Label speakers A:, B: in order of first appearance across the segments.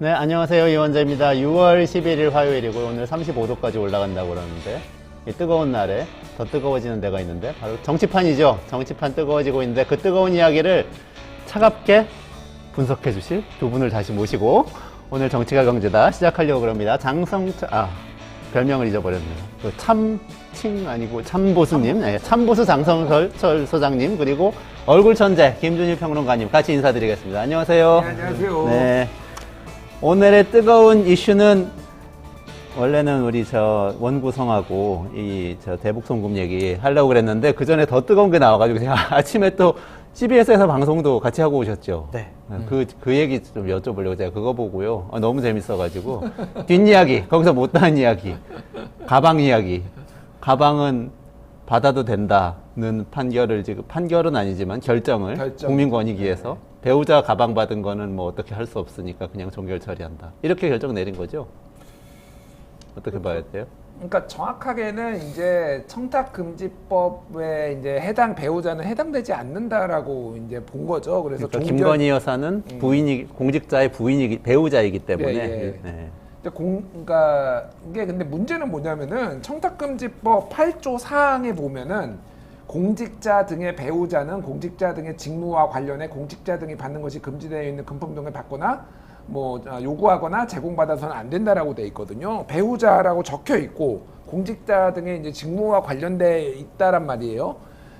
A: 네, 안녕하세요. 이원재입니다. 6월 11일 화요일이고 오늘 35도까지 올라간다고 그러는데 이 뜨거운 날에 더 뜨거워지는 데가 있는데 바로 정치판이죠. 정치판 뜨거워지고 있는데 그 뜨거운 이야기를 차갑게 분석해 주실 두 분을 다시 모시고 오늘 정치가 경제다 시작하려고 그럽니다. 별명을 잊어버렸네요. 그 참칭 아니고 참보수님, 네, 참보수 장성철 소장님, 그리고 얼굴 천재 김준일 평론가님 같이 인사드리겠습니다. 안녕하세요.
B: 네, 안녕하세요.
A: 네. 오늘의 뜨거운 이슈는 원래는 우리 저 원구성하고 이 저 대북송금 얘기 하려고 그랬는데 그 전에 더 뜨거운 게 나와가지고 제가 아침에 또 CBS에서 방송도 같이 하고 오셨죠.
B: 네.
A: 그 얘기 좀 여쭤보려고 제가 그거 보고요. 너무 재밌어가지고 뒷이야기 거기서 못다한 이야기 가방 이야기 가방은 받아도 된다는 판결을 지금 판결은 아니지만 결정. 국민권익위에서 배우자 가방 받은 거는 뭐 어떻게 할 수 없으니까 그냥 종결 처리한다. 이렇게 결정 내린 거죠? 어떻게 봐야 돼요?
B: 그러니까 정확하게는 이제 청탁금지법에 이제 해당 배우자는 해당되지 않는다라고 이제 본 거죠. 그래서
A: 그러니까 김건희 여사는 공직자의 배우자이기 때문에. 네.
B: 그러니까 이게 근데 문제는 뭐냐면은 청탁금지법 8조 4항에 보면은 공직자 등의 배우자는 공직자 등의 직무와 관련해 공직자 등이 받는 것이 금지되어 있는 금품 등을 받거나 뭐 요구하거나 제공받아서는 안 된다라고 돼 있거든요. 배우자라고 적혀 있고 공직자 등의 이제 직무와 관련돼 있다란 말이에요.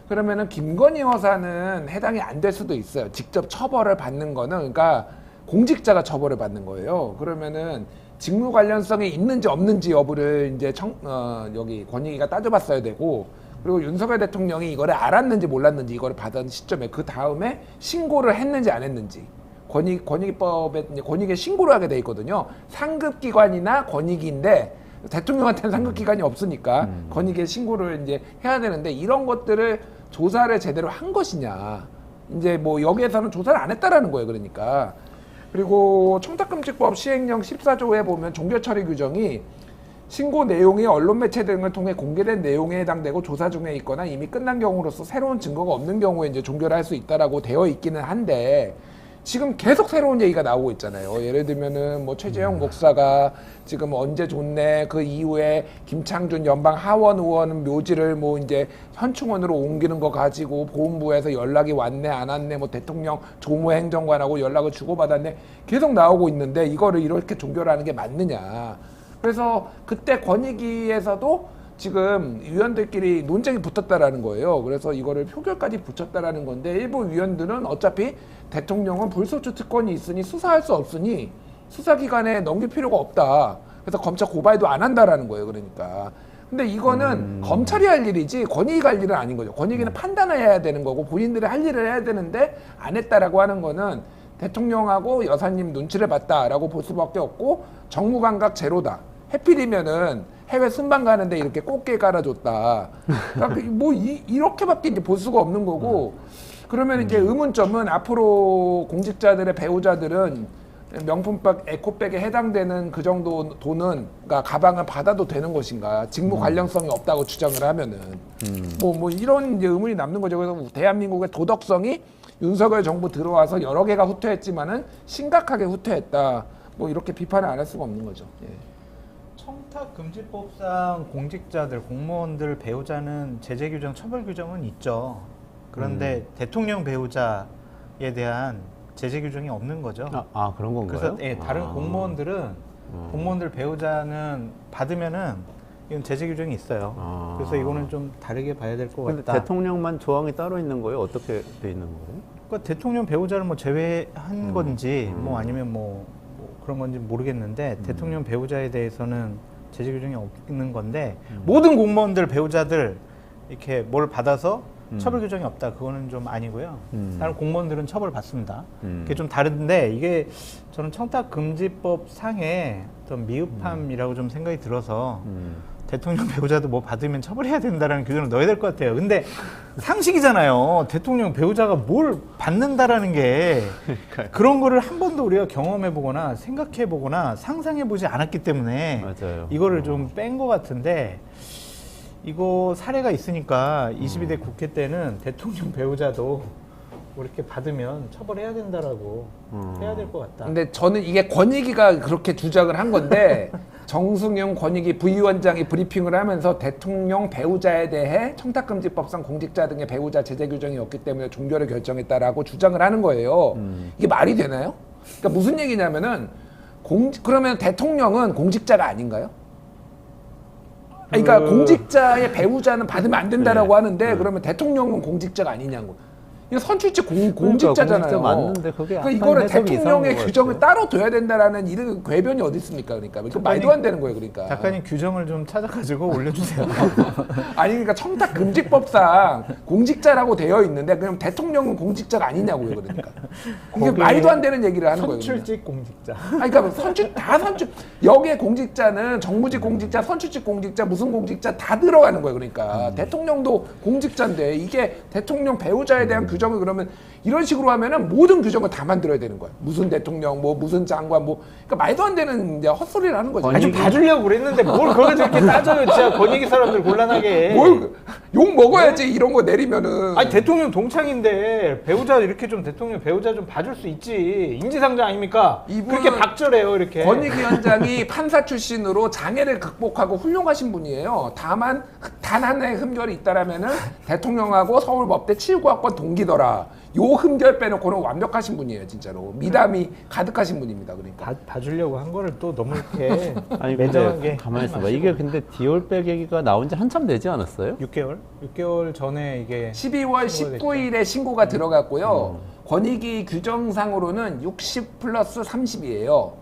B: 그러면은 김건희 여사는 해당이 안 될 수도 있어요. 직접 처벌을 받는 거는 그러니까 공직자가 처벌을 받는 거예요. 그러면은 직무 관련성이 있는지 없는지 여부를 이제 여기 권익위가 따져봤어야 되고, 그리고 윤석열 대통령이 이거를 알았는지 몰랐는지 이거를 받은 시점에 그 다음에 신고를 했는지 안 했는지 권익위법에 이제 권익위에 신고를 하게 돼 있거든요. 상급기관이나 권익위인데 대통령한테는 상급기관이 없으니까 권익위에 신고를 이제 해야 되는데 이런 것들을 조사를 제대로 한 것이냐, 이제 뭐 여기에서는 조사를 안 했다라는 거예요. 그러니까. 그리고 청탁금지법 시행령 14조에 보면 종결처리 규정이 신고 내용이 언론 매체 등을 통해 공개된 내용에 해당되고 조사 중에 있거나 이미 끝난 경우로서 새로운 증거가 없는 경우에 이제 종결할 수 있다라고 되어 있기는 한데 지금 계속 새로운 얘기가 나오고 있잖아요. 예를 들면은 뭐 최재형 목사가 지금 언제 좋네, 그 이후에 김창준 연방 하원 의원 묘지를 뭐 이제 현충원으로 옮기는 거 가지고 보훈부에서 연락이 왔네 안 왔네, 뭐 대통령 조모 행정관하고 연락을 주고받았네, 계속 나오고 있는데 이거를 이렇게 종결하는 게 맞느냐. 그래서 그때 권익위에서도 지금 위원들끼리 논쟁이 붙었다라는 거예요. 그래서 이거를 표결까지 붙였다라는 건데 일부 위원들은 어차피 대통령은 불소추 특권이 있으니 수사할 수 없으니 수사기관에 넘길 필요가 없다. 그래서 검찰 고발도 안 한다라는 거예요. 그러니까. 근데 이거는 검찰이 할 일이지 권익위가 할 일은 아닌 거죠. 권익위는 판단을 해야 되는 거고 본인들이 할 일을 해야 되는데 안 했다라고 하는 거는 대통령하고 여사님 눈치를 봤다라고 볼 수밖에 없고 정무감각 제로다. 해필이면은 해외 순방 가는데 이렇게 꽃게 깔아줬다. 그러니까 뭐 이렇게밖에 이제 볼 수가 없는 거고. 그러면 이제 의문점은 앞으로 공직자들의 배우자들은 명품백, 에코백에 해당되는 그 정도 돈은, 그러니까 가방을 받아도 되는 것인가? 직무 관련성이 없다고 주장을 하면은 뭐 이런 이제 의문이 남는 거죠. 그래서 대한민국의 도덕성이 윤석열 정부 들어와서 여러 개가 후퇴했지만은 심각하게 후퇴했다. 뭐 이렇게 비판을 안 할 수가 없는 거죠. 예.
C: 청탁금지법상 공직자들, 공무원들, 배우자는 제재 규정, 처벌 규정은 있죠. 그런데 대통령 배우자에 대한 제재 규정이 없는 거죠.
A: 그런 건가요?
C: 그래서 다른 공무원들은 공무원들 배우자는 받으면은 이건 제재 규정이 있어요. 그래서 이거는 좀 다르게 봐야 될 것 같다.
A: 대통령만 조항이 따로 있는 거예요? 어떻게 돼 있는 거예요?
C: 그러니까 대통령 배우자를 뭐 제외한 건지 뭐 아니면 뭐 그런 건지 모르겠는데 대통령 배우자에 대해서는 제재 규정이 없는 건데 모든 공무원들 배우자들 이렇게 뭘 받아서 처벌 규정이 없다, 그거는 좀 아니고요. 다른 공무원들은 처벌 받습니다. 그게 좀 다른데 이게 저는 청탁금지법 상의 어떤 미흡함이라고 좀 생각이 들어서 대통령 배우자도 뭐 받으면 처벌해야 된다라는 규정을 넣어야 될 것 같아요. 근데 상식이잖아요. 대통령 배우자가 뭘 받는다라는 게 그런 거를 한 번도 우리가 경험해보거나 생각해보거나 상상해보지 않았기 때문에
A: 맞아요.
C: 이거를 좀 뺀 것 같은데, 이거 사례가 있으니까 22대 국회 때는 대통령 배우자도 뭐 이렇게 받으면 처벌해야 된다라고 해야 될 것 같다.
B: 근데 저는 이게 권익위가 그렇게 주장을 한 건데 정승용 권익위 부위원장이 브리핑을 하면서 대통령 배우자에 대해 청탁금지법상 공직자 등의 배우자 제재 규정이 없기 때문에 종결을 결정했다라고 주장을 하는 거예요. 이게 말이 되나요? 그러니까 무슨 얘기냐면은 그러면 대통령은 공직자가 아닌가요? 그러니까 공직자의 배우자는 받으면 안 된다라고 하는데 그러면 대통령은 공직자가 아니냐고. 이거 선출직 공직자잖아요.
A: 공직자 맞는데 그게
B: 그러니까
A: 약간
B: 이거를
A: 해석이
B: 대통령의
A: 이상한 것
B: 규정을
A: 같아요.
B: 따로 둬야 된다라는 이런 궤변이 어디 있습니까? 그러니까 그 말도 안 되는 거예요. 그러니까.
C: 작가님 규정을 좀 찾아가지고 올려주세요.
B: 아니 그러니까 청탁금지법상 공직자라고 되어 있는데 그럼 대통령은 공직자가 아니냐고요. 그러니까 이게 말도 안 되는 얘기를 하는 거예요.
C: 선출직 공직자.
B: 아니, 그러니까 선출 여기에 공직자는 정무직 공직자, 선출직 공직자, 무슨 공직자 다 들어가는 거예요. 그러니까 대통령도 공직자인데 이게 대통령 배우자에 대한 규정을 그러면 이런 식으로 하면은 모든 규정을 다 만들어야 되는 거예요. 무슨 대통령, 뭐 무슨 장관, 뭐 그러니까 말도 안 되는 이제 헛소리를 하는 거죠.
C: 아주 봐주려고 그랬는데 뭘 그걸 저렇게 따져요, 진짜 권익위 사람들 곤란하게.
B: 뭘 욕 먹어야지 이런 거 내리면은.
C: 아니 대통령 동창인데 배우자 이렇게 좀 대통령 배우자 좀 봐줄 수 있지. 인지상정 아닙니까?
B: 이분은
C: 그렇게 박절해요 이렇게.
B: 권익위원장이 판사 출신으로 장애를 극복하고 훌륭하신 분이에요. 다만 단 하나의 흠결이 있다라면은 대통령하고 서울법대 79학번 동기더라. 요 흠결 빼놓고는 완벽하신 분이에요, 진짜로. 미담이 가득하신 분입니다, 그러니까.
C: 봐주려고 한 거를 또 너무 이렇게
A: 아니
C: 매정하게.
A: 근데 가만히 있어봐. 이게 근데 디올백 얘기가 나온 지 한참 되지 않았어요?
C: 6개월 전에 이게
B: 12월 19일에 신고가 들어갔고요. 권익위 규정상으로는 60 플러스 30이에요.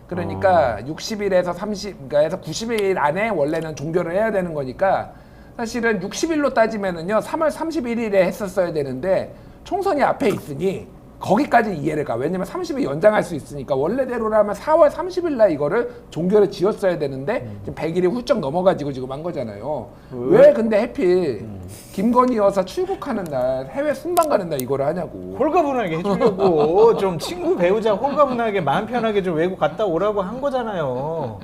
B: 그러니까 60일에서 30, 그러니까 90일 안에 원래는 종결을 해야 되는 거니까 사실은 60일로 따지면은요, 3월 31일에 했었어야 되는데 총선이 앞에 있으니 거기까지 이해를 가. 왜냐면 30일 연장할 수 있으니까 원래대로라면 4월 30일 날 이거를 종결을 지었어야 되는데 지금 100일이 훌쩍 넘어가지고 지금 한 거잖아요. 왜 근데 해필 김건희 여사 출국하는 날, 해외 순방 가는 날 이거를 하냐고.
C: 홀가분하게 해주려고 좀 친구 배우자 홀가분하게 마음 편하게 좀 외국 갔다 오라고 한 거잖아요.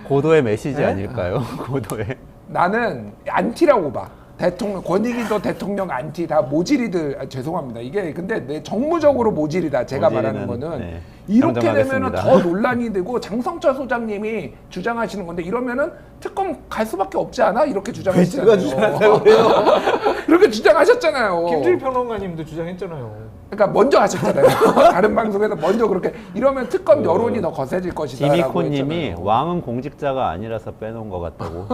A: 고도의 메시지
C: 네?
A: 아닐까요? 고도의.
B: 나는 안티라고 봐. 대통령, 권익위도 대통령 안티 다 모질이들. 죄송합니다. 이게 근데 내 정무적으로 모질이다. 제가 말하는
A: 모질이는,
B: 거는
A: 네,
B: 이렇게 되면은
A: 정정하겠습니다.
B: 더 논란이 되고 장성철 소장님이 주장하시는 건데 이러면은 특검 갈 수밖에 없지 않아? 이렇게 주장하시잖아요. 그렇게 주장하셨잖아요.
C: 김주일 평론가님도 주장했잖아요.
B: 그러니까 먼저 하셨잖아요. 다른 방송에서 먼저 그렇게 이러면 특검 여론이 더 거세질 것이다.
A: 디미코님이 왕은 공직자가 아니라서 빼놓은 것 같다고.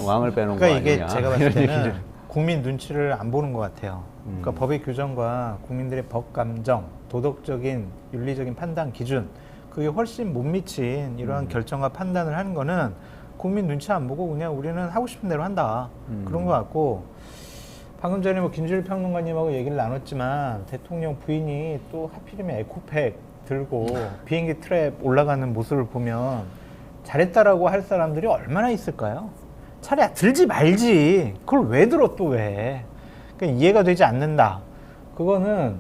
A: 왕을 빼놓은
C: 그러니까
A: 거
C: 이게
A: 아니냐.
C: 제가 봤을
A: 이런
C: 때는
A: 얘기를.
C: 국민 눈치를 안 보는 것 같아요. 그러니까 법의 규정과 국민들의 법 감정, 도덕적인 윤리적인 판단 기준 그게 훨씬 못 미친 이러한 결정과 판단을 하는 거는 국민 눈치 안 보고 그냥 우리는 하고 싶은 대로 한다. 그런 것 같고 방금 전에 뭐 김주일 평론가님하고 얘기를 나눴지만 대통령 부인이 또 하필이면 에코백 들고 비행기 트랩 올라가는 모습을 보면 잘했다라고 할 사람들이 얼마나 있을까요? 차라리 들지 말지. 그걸 왜 들어 또 왜? 그러니까 이해가 되지 않는다. 그거는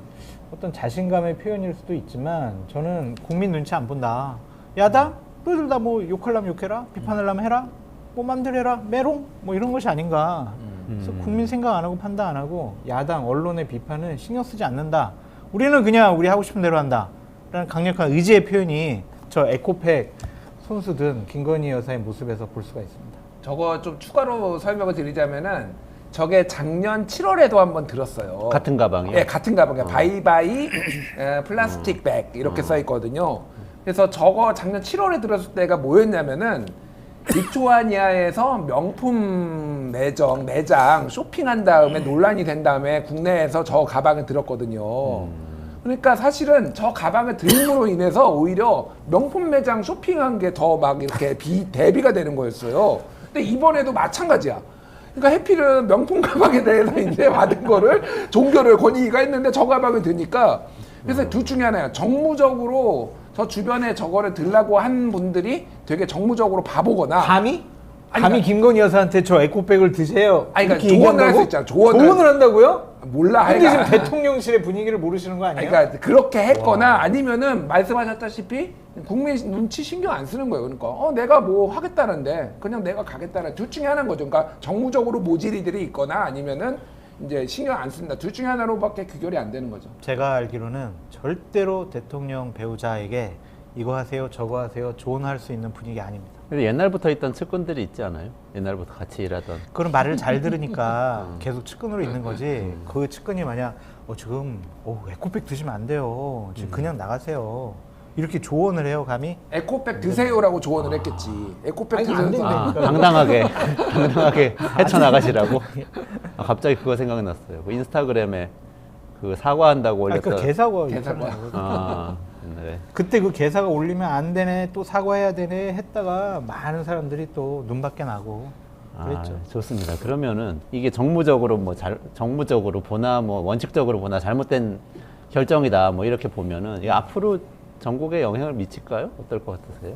C: 어떤 자신감의 표현일 수도 있지만 저는 국민 눈치 안 본다. 야당? 너희들 다 뭐 욕하려면 욕해라. 비판하려면 해라. 뭐 맘대로 해라. 메롱? 뭐 이런 것이 아닌가. 그래서 국민 생각 안 하고 판단 안 하고 야당 언론의 비판은 신경 쓰지 않는다. 우리는 그냥 우리 하고 싶은 대로 한다. 라는 강력한 의지의 표현이 저 에코백 손수든 김건희 여사의 모습에서 볼 수가 있습니다.
B: 저거 좀 추가로 설명을 드리자면은 저게 작년 7월에도 한번 들었어요.
A: 같은 가방이요?
B: 네, 같은 가방이요. 바이바이 플라스틱 백 이렇게 써 있거든요. 그래서 저거 작년 7월에 들었을 때가 뭐였냐면은 리투아니아에서 명품 매장 쇼핑한 다음에 논란이 된 다음에 국내에서 저 가방을 들었거든요. 그러니까 사실은 저 가방을 들음으로 인해서 오히려 명품 매장 쇼핑한 게 더 막 이렇게 대비가 되는 거였어요. 근데 이번에도 마찬가지야. 그러니까 해필은 명품 가방에 대해서 이제 받은 거를 종결을 권익위가 했는데 저 가방을 드니까 그래서 둘 중에 하나야. 정무적으로 저 주변에 저거를 들라고 한 분들이 되게 정무적으로 바보거나
C: 감히
B: 그러니까-
C: 김건희 여사한테 저 에코백을 드세요.
B: 아니, 그러니까
C: 이렇게
B: 조언을 할 수
C: 얘기한다고?
B: 있잖아.
C: 조언을 한다고요?
B: 몰라.
C: 근데 지금
B: 하여간.
C: 대통령실의 분위기를 모르시는 거 아니에요?
B: 그러니까 그렇게 했거나 아니면은 말씀하셨다시피 국민 눈치 신경 안 쓰는 거예요. 그러니까 내가 뭐 하겠다는데 그냥 내가 가겠다는 둘 중에 하나인 거죠. 그러니까 정무적으로 모질이들이 있거나 아니면은 이제 신경 안 쓴다. 둘 중에 하나로밖에 귀결이 안 되는 거죠.
C: 제가 알기로는 절대로 대통령 배우자에게 이거 하세요, 저거 하세요, 조언할 수 있는 분위기 아닙니다.
A: 근데 옛날부터 있던 측근들이 있지 않아요? 옛날부터 같이 일하던.
C: 그런 말을 잘 들으니까 계속 측근으로 있는 거지. 그 측근이 만약 지금 에코백 드시면 안 돼요. 지금 그냥 나가세요. 이렇게 조언을 해요, 감히?
B: 에코백 드세요라고 조언을 했겠지. 에코백
C: 아니,
B: 드세요.
C: 안 된다니까.
A: 당당하게 헤쳐나가시라고. 갑자기 그거 생각났어요. 그 인스타그램에 그 사과한다고 올렸던.
C: 그러니까 개사과.
B: 개사과.
A: 옛날에.
C: 그때 그 개사가 올리면 안 되네, 또 사과해야 되네 했다가 많은 사람들이 또 눈밖에 나고 그랬죠.
A: 좋습니다. 그러면은 이게 정무적으로 정무적으로 보나 원칙적으로 보나 잘못된 결정이다 이렇게 보면은 이게 앞으로 전국에 영향을 미칠까요? 어떨 것 같으세요?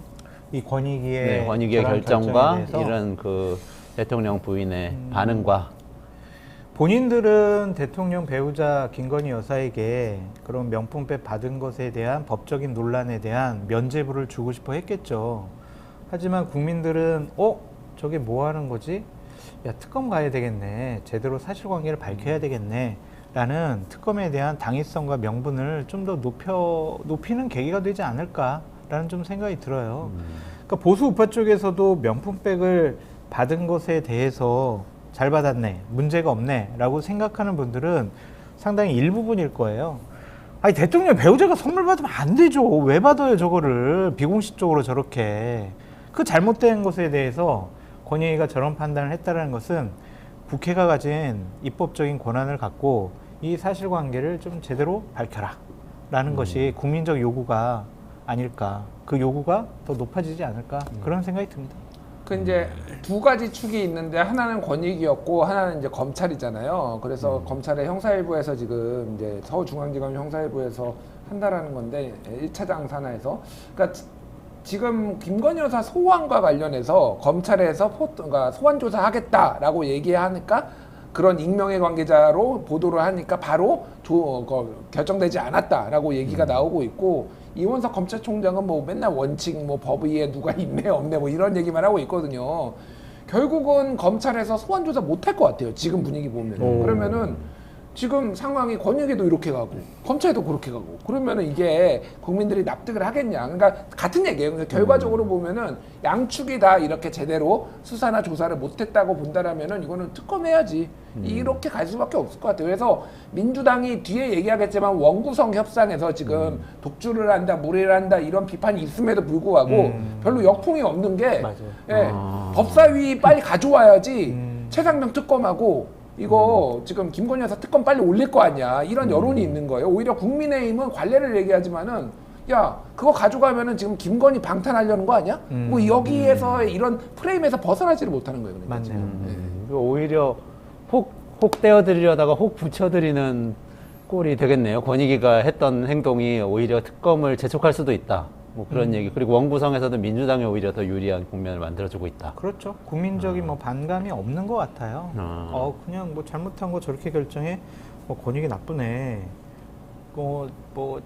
C: 이 권익위의
A: 권익위의
C: 결정
A: 결정과
C: 결정에 대해서
A: 이런 그 대통령 부인의 반응과
C: 본인들은 대통령 배우자 김건희 여사에게 그런 명품백 받은 것에 대한 법적인 논란에 대한 면죄부를 주고 싶어 했겠죠. 하지만 국민들은 저게 뭐 하는 거지? 야, 특검 가야 되겠네. 제대로 사실관계를 밝혀야 되겠네. 라는 특검에 대한 당위성과 명분을 좀 더 높이는 계기가 되지 않을까라는 좀 생각이 들어요. 그러니까 보수 우파 쪽에서도 명품백을 받은 것에 대해서 잘 받았네, 문제가 없네 라고 생각하는 분들은 상당히 일부분일 거예요. 아니, 대통령 배우자가 선물 받으면 안 되죠. 왜 받아요, 저거를. 비공식적으로 저렇게. 그 잘못된 것에 대해서 권익위가 저런 판단을 했다는 것은 국회가 가진 입법적인 권한을 갖고 이 사실관계를 좀 제대로 밝혀라 라는 것이 국민적 요구가 아닐까. 그 요구가 더 높아지지 않을까. 그런 생각이 듭니다.
B: 그 이제 두 가지 축이 있는데 하나는 권익위였고 하나는 이제 검찰이잖아요. 그래서 검찰의 형사일부에서 지금 이제 서울중앙지검 형사일부에서 한다라는 건데 1차장 산하에서 그러니까 지금 김건희 여사 소환과 관련해서 검찰에서 그러니까 소환 조사하겠다라고 얘기하니까 그런 익명의 관계자로 보도를 하니까 바로 결정되지 않았다라고 얘기가 나오고 있고 이원석 검찰총장은 맨날 원칙 법 위에 누가 있네 없네 이런 얘기만 하고 있거든요. 결국은 검찰에서 소환 조사 못할 것 같아요. 지금 분위기 보면. 그러면은 지금 상황이 권익위도 이렇게 가고 검찰도 그렇게 가고 그러면은 이게 국민들이 납득을 하겠냐. 그러니까 같은 얘기예요. 그러니까 결과적으로 보면은 양축이 다 이렇게 제대로 수사나 조사를 못했다고 본다라면은 이거는 특검해야지. 이렇게 갈 수밖에 없을 것 같아요. 그래서 민주당이 뒤에 얘기하겠지만 원구성 협상에서 지금 독주를 한다, 무리를 한다 이런 비판이 있음에도 불구하고 별로 역풍이 없는 게 법사위 빨리 가져와야지 최상병 특검하고 이거 지금 김건희 여사 특검 빨리 올릴 거 아니야. 이런 여론이 있는 거예요. 오히려 국민의힘은 관례를 얘기하지만은 야 그거 가져가면은 지금 김건희 방탄하려는 거 아니야? 여기에서 이런 프레임에서 벗어나지를 못하는 거예요. 그러니까
C: 맞네요.
A: 오히려 혹 떼어드리려다가 혹 붙여드리는 꼴이 되겠네요. 권익위가 했던 행동이 오히려 특검을 재촉할 수도 있다. 그런 얘기. 그리고 원구성에서도 민주당이 오히려 더 유리한 국면을 만들어주고 있다.
C: 그렇죠. 국민적인 반감이 없는 것 같아요. 그냥 잘못한 거 저렇게 결정해. 권익이 나쁘네.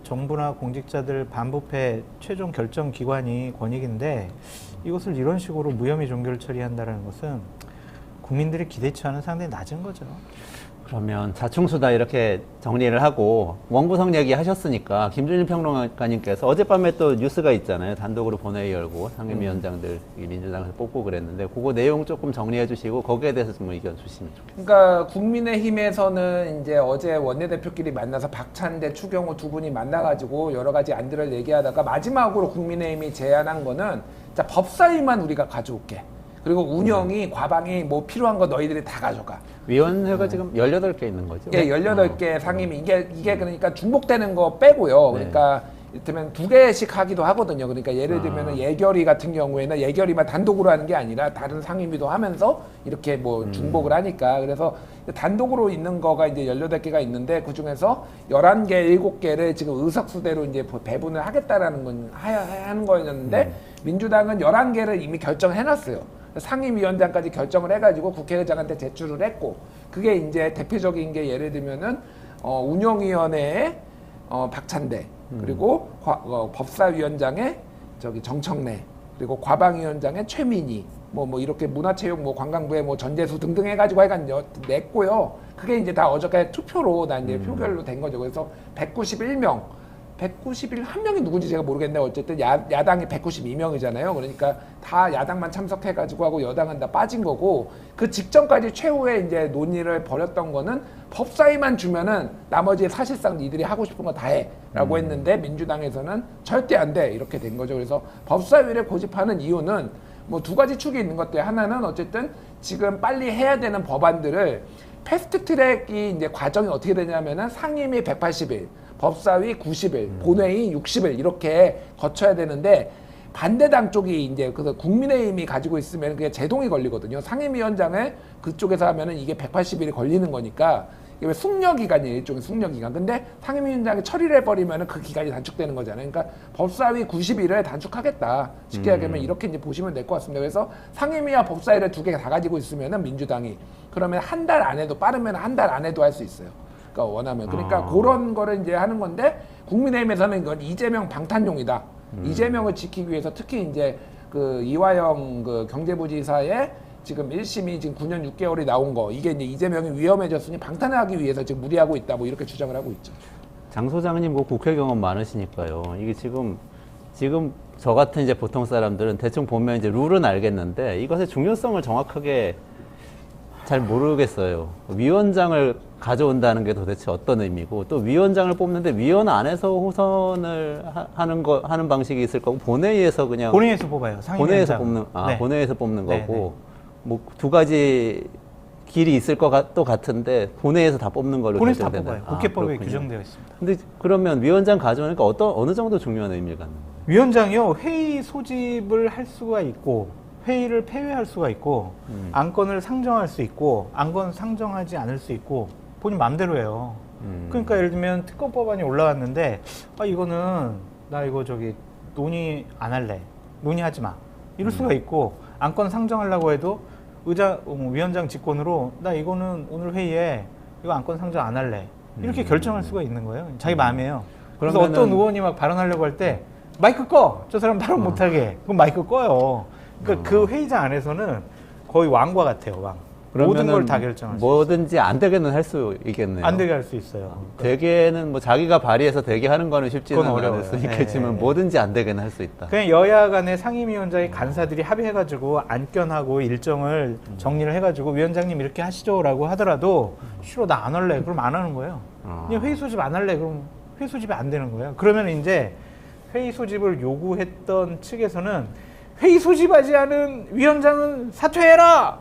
C: 정부나 공직자들 반부패 최종 결정 기관이 권익인데 이것을 이런 식으로 무혐의 종결 처리한다는 것은 국민들의 기대치와는 상당히 낮은 거죠.
A: 그러면 자충수다 이렇게 정리를 하고 원구성 얘기 하셨으니까 김준일 평론가님께서 어젯밤에 또 뉴스가 있잖아요. 단독으로 본회의 열고 상임위원장들 민주당에서 뽑고 그랬는데 그거 내용 조금 정리해 주시고 거기에 대해서 좀 의견 주시면 좋겠습니다.
B: 그러니까 국민의힘에서는 이제 어제 원내대표끼리 만나서 박찬대, 추경호 두 분이 만나가지고 여러 가지 안들을 얘기하다가 마지막으로 국민의힘이 제안한 거는 자, 법사위만 우리가 가져올게. 그리고 운영이 과방이 필요한 거 너희들이 다 가져가.
A: 위원회가 지금 18개 있는 거죠?
B: 예, 18개 상임위. 이게 그러니까 중복되는 거 빼고요. 그러니까 이를테면 2개씩 하기도 하거든요. 그러니까 예를 들면 예결위 같은 경우에는 예결위만 단독으로 하는 게 아니라 다른 상임위도 하면서 이렇게 중복을 하니까. 그래서 단독으로 있는 거가 이제 18개가 있는데 그 중에서 11개, 7개를 지금 의석수대로 이제 배분을 하겠다라는 건 하는 거였는데 민주당은 11개를 이미 결정해 놨어요. 상임위원장까지 결정을 해가지고 국회의장한테 제출을 했고 그게 이제 대표적인 게 예를 들면은 운영위원회에 박찬대 그리고 법사위원장에 정청래 그리고 과방위원장에 최민희 뭐 이렇게 문화체육 뭐 관광부에 뭐 전재수 등등 해가지고 하여간 냈고요. 그게 이제 다 어저께 투표로 다 이제 표결로 된 거죠. 그래서 191명. 191명이 누군지 제가 모르겠는데 어쨌든 야당이 192명이잖아요. 그러니까 다 야당만 참석해가지고 하고 여당은 다 빠진 거고 그 직전까지 최후의 이제 논의를 벌였던 거는 법사위만 주면은 나머지 사실상 니들이 하고 싶은 거 다 해라고 했는데 민주당에서는 절대 안 돼 이렇게 된 거죠. 그래서 법사위를 고집하는 이유는 뭐 두 가지 축이 있는 것 같아요. 하나는 어쨌든 지금 빨리 해야 되는 법안들을 패스트트랙이 이제 과정이 어떻게 되냐면은 상임위 180일, 법사위 90일, 본회의 60일 이렇게 거쳐야 되는데 반대당 쪽이 이제 그 국민의힘이 가지고 있으면 그게 제동이 걸리거든요. 상임위원장을 그쪽에서 하면은 이게 180일이 걸리는 거니까 이게 왜 숙려 기간이에요. 일종의 숙려 기간. 근데 상임위원장이 처리를 해버리면은 그 기간이 단축되는 거잖아요. 그러니까 법사위 90일을 단축하겠다. 쉽게 얘기하면 이렇게 이제 보시면 될 것 같습니다. 그래서 상임위와 법사위를 두 개 다 가지고 있으면은 민주당이 그러면 한 달 안에도 빠르면 한 달 안에도 할 수 있어요. 그러니까 원하면. 그러니까 그런 거를 이제 하는 건데 국민의힘에서는 이건 이재명 방탄용이다. 이재명을 지키기 위해서 특히 이제 그 이화영 그 경제부지사의 지금 1심이 지금 9년 6개월이 나온 거 이게 이제 이재명이 위험해졌으니 방탄을 하기 위해서 지금 무리하고 있다 뭐 이렇게 주장을 하고 있죠.
A: 장 소장님 뭐 국회 경험 많으시니까요. 이게 지금 저 같은 이제 보통 사람들은 대충 보면 이제 룰은 알겠는데 이것의 중요성을 정확하게 잘 모르겠어요. 위원장을 가져온다는 게 도대체 어떤 의미고 또 위원장을 뽑는데 위원 안에서 호선을 하는 방식이 있을 거고 본회의에서 그냥
C: 본회의에서 뽑아요.
A: 본회의에서
C: 상임위원장.
A: 뽑는
C: 네.
A: 본회의에서 뽑는
C: 네,
A: 거고 뭐 두 가지 길이 있을 것 또 같은데 본회의에서 다 뽑는 걸로
C: 본회의에서 다
A: 결정되나요?
C: 뽑아요. 국회법에
A: 그렇군요.
C: 규정되어 있습니다.
A: 근데 그러면 위원장 가져오니까 어느 정도 중요한 의미를 갖는 거예요?
C: 위원장이요 회의 소집을 할 수가 있고 회의를 폐회할 수가 있고 안건을 상정할 수 있고 안건 상정하지 않을 수 있고 본인 마음대로 해요. 그러니까 예를 들면 특검법안이 올라왔는데 이거는 나 이거 저기 논의 안 할래. 논의하지 마. 이럴 수가 있고 안건 상정하려고 해도 위원장 직권으로 나 이거는 오늘 회의에 이거 안건 상정 안 할래. 이렇게 결정할 수가 있는 거예요. 자기 마음이에요. 그래서
A: 그러면은-
C: 어떤 의원이 막 발언하려고 할 때 마이크 꺼! 저 사람 발언 못하게. 그럼 마이크 꺼요. 그러니까 그 회의장 안에서는 거의 왕과 같아요, 왕. 모든 걸 다 결정할 수 있어요.
A: 뭐든지 안 되게는 할 수 있겠네요.
C: 안 되게 할 수 있어요.
A: 되게는 뭐 자기가 발의해서 되게 하는 거는 쉽지는
C: 그건
A: 않을
C: 어려워요.
A: 수 있겠지만
C: 네.
A: 뭐든지 안 되게는 할 수 있다.
C: 그냥 여야 간의 상임위원장의 간사들이 합의해가지고 안건하고 일정을 정리를 해가지고 위원장님 이렇게 하시죠라고 하더라도 싫어 나 안 할래 그럼 안 하는 거예요. 그냥 회의 소집 안 할래 그럼 회의 소집이 안 되는 거예요. 그러면 이제 회의 소집을 요구했던 측에서는 회의 소집하지 않은 위원장은 사퇴해라.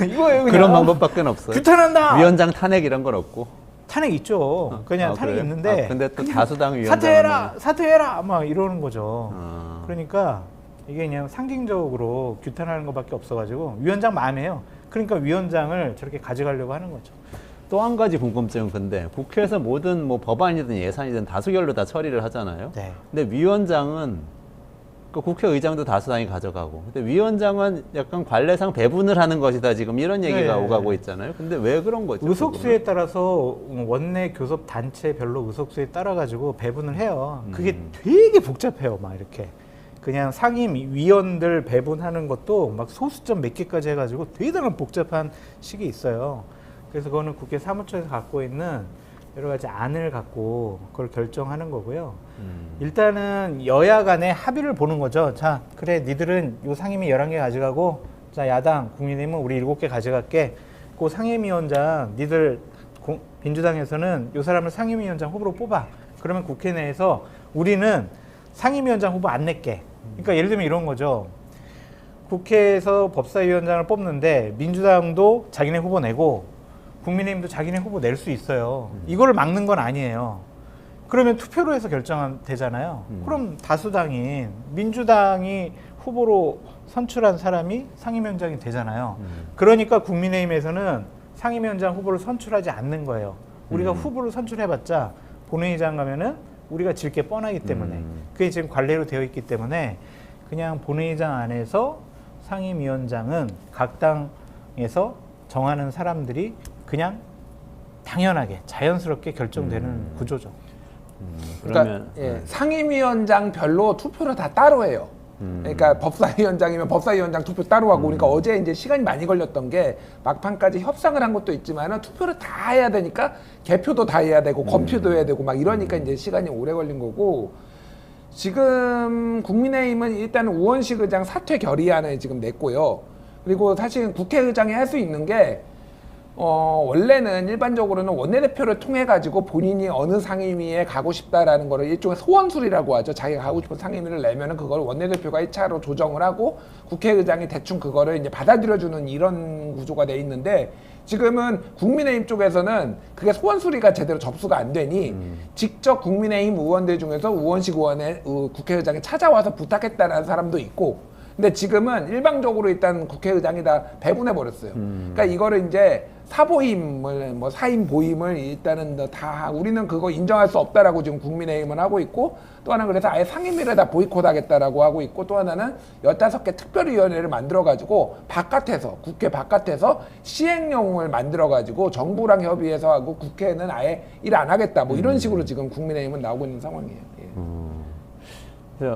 C: 이거예요. 그냥.
A: 그런 방법밖에 없어요.
C: 규탄한다.
A: 위원장 탄핵 이런 건 없고.
C: 탄핵 있죠. 그냥 탄핵
A: 그래요?
C: 있는데.
A: 근데 또
C: 그냥
A: 다수당 위원장
C: 사퇴해라 막 이러는 거죠.
A: 아.
C: 그러니까 이게 그냥 상징적으로 규탄하는 것밖에 없어가지고 위원장 마음이에요. 그러니까 위원장을 저렇게 가져가려고 하는 거죠.
A: 또 한 가지 궁금증은 근데 국회에서 모든 뭐 법안이든 예산이든 다수결로 다 처리를 하잖아요.
C: 네.
A: 근데 위원장은 그 국회의장도 다수당이 가져가고, 근데 위원장은 약간 관례상 배분을 하는 것이다 지금 이런 얘기가
C: 네.
A: 오가고 있잖아요. 근데 왜 그런 거죠?
C: 의석수에 따라서 원내 교섭 단체별로 의석수에 따라 가지고 배분을 해요. 그게 되게 복잡해요. 막 이렇게 그냥 상임 위원들 배분하는 것도 막 소수점 몇 개까지 해가지고 대단한 복잡한 식이 있어요. 그래서 그거는 국회 사무처에서 갖고 있는 여러 가지 안을 갖고 그걸 결정하는 거고요. 일단은 여야 간의 합의를 보는 거죠. 자, 그래, 니들은 요 상임위 11개 가져가고, 자, 야당, 국민의힘은 우리 7개 가져갈게. 그 상임위원장, 니들 민주당에서는 요 사람을 상임위원장 후보로 뽑아. 그러면 국회 내에서 우리는 상임위원장 후보 안 낼게. 그러니까 예를 들면 이런 거죠. 국회에서 법사위원장을 뽑는데 민주당도 자기네 후보 내고 국민의힘도 자기네 후보 낼 수 있어요. 이거를 막는 건 아니에요. 그러면 투표로 해서 결정되잖아요. 그럼 다수당인 민주당이 후보로 선출한 사람이 상임위원장이 되잖아요. 그러니까 국민의힘에서는 상임위원장 후보를 선출하지 않는 거예요. 우리가 후보를 선출해봤자 본회의장 가면은 우리가 질 게 뻔하기 때문에 그게 지금 관례로 되어 있기 때문에 그냥 본회의장 안에서 상임위원장은 각 당에서 정하는 사람들이 그냥 당연하게 자연스럽게 결정되는 구조죠.
B: 그러니까
A: 그러면
B: 상임위원장별로 투표를 다 따로 해요. 그러니까 법사위원장이면 법사위원장 투표 따로 하고 그러니까 어제 이제 시간이 많이 걸렸던 게 막판까지 협상을 한 것도 있지만은 투표를 다 해야 되니까 개표도 다 해야 되고 검표도 해야 되고 막 이러니까 이제 시간이 오래 걸린 거고 지금 국민의힘은 일단 우원식 의장 사퇴 결의안을 지금 냈고요. 그리고 사실 국회의장이 할 수 있는 게 원래는 일반적으로는 원내대표를 통해 가지고 본인이 어느 상임위에 가고 싶다라는 거를 일종의 소원술이라고 하죠. 자기가 가고 싶은 상임위를 내면은 그걸 원내대표가 1차로 조정을 하고 국회의장이 대충 그거를 이제 받아들여주는 이런 구조가 돼 있는데 지금은 국민의힘 쪽에서는 그게 소원술이가 제대로 접수가 안 되니 직접 국민의힘 의원들 중에서 우원식 의원의 국회의장에 찾아와서 부탁했다는 사람도 있고 근데 지금은 일방적으로 일단 국회의장이 다 배분해 버렸어요. 그러니까 이거를 이제 사보임을 뭐 사임 보임을 일단은 다 우리는 그거 인정할 수 없다라고 지금 국민의힘은 하고 있고 또 하나는 그래서 아예 상임위를 다 보이콧하겠다라고 하고 있고 또 하나는 15개 특별위원회를 만들어 가지고 바깥에서 국회 바깥에서 시행령을 만들어 가지고 정부랑 협의해서 하고 국회는 아예 일 안 하겠다 뭐 이런 식으로 지금 국민의힘은 나오고 있는 상황이에요. 예.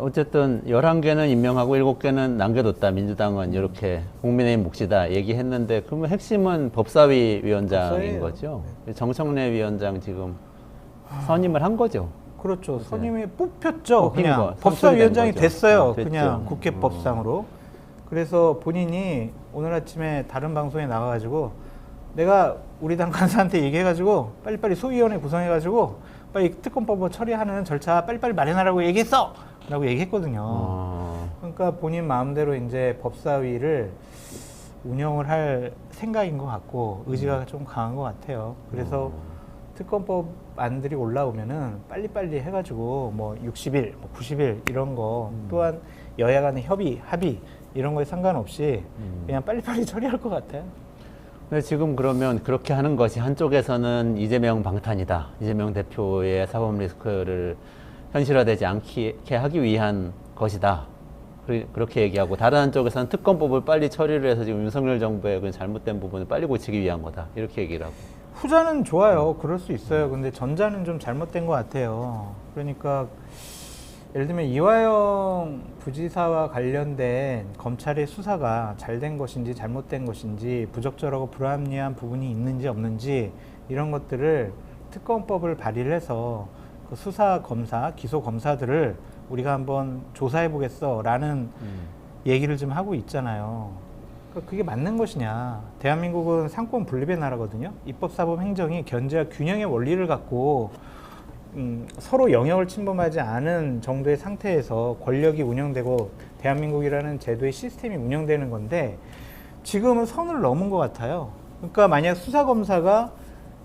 A: 어쨌든 11개는 임명하고 7개는 남겨뒀다. 민주당은 이렇게 국민의힘 몫이다 얘기했는데 그러면 핵심은 법사위 위원장인
C: 법사위예요.
A: 거죠. 정청래 위원장 지금 선임을 한 거죠.
C: 그렇죠. 선임이 뽑혔죠.
A: 뽑힌
C: 그냥
A: 거,
C: 법사위원장이
A: 선출된 거죠.
C: 됐어요.
A: 됐죠.
C: 그냥 국회법상으로. 그래서 본인이 오늘 아침에 다른 방송에 나가가지고 내가 우리 당 간사한테 얘기해가지고 빨리빨리 소위원회 구성해가지고 빨리 특검법을 처리하는 절차 빨리빨리 마련하라고 얘기했어! 라고 얘기했거든요. 그러니까 본인 마음대로 이제 법사위를 운영을 할 생각인 것 같고 의지가 좀 강한 것 같아요. 그래서 특검법 안들이 올라오면은 빨리빨리 해가지고 뭐 60일, 뭐 90일 이런 거 또한 여야 간의 합의 이런 거에 상관없이 그냥 빨리빨리 처리할 것 같아요.
A: 근데 지금 그러면 그렇게 하는 것이 한쪽에서는 이재명 방탄이다. 이재명 대표의 사법 리스크를 현실화되지 않게 하기 위한 것이다. 그렇게 얘기하고 다른 한쪽에서는 특검법을 빨리 처리를 해서 지금 윤석열 정부의 그 잘못된 부분을 빨리 고치기 위한 거다. 이렇게 얘기를 하고.
C: 후자는 좋아요. 그럴 수 있어요. 근데 전자는 좀 잘못된 것 같아요. 그러니까 예를 들면 이화영 부지사와 관련된 검찰의 수사가 잘된 것인지 잘못된 것인지 부적절하고 불합리한 부분이 있는지 없는지 이런 것들을 특검법을 발의를 해서 그 수사 검사, 기소 검사들을 우리가 한번 조사해 보겠어라는 얘기를 좀 하고 있잖아요. 그러니까 그게 맞는 것이냐? 대한민국은 상권 분립의 나라거든요. 입법, 사법, 행정이 견제와 균형의 원리를 갖고 서로 영역을 침범하지 않은 정도의 상태에서 권력이 운영되고 대한민국이라는 제도의 시스템이 운영되는 건데 지금은 선을 넘은 것 같아요. 그러니까 만약 수사검사가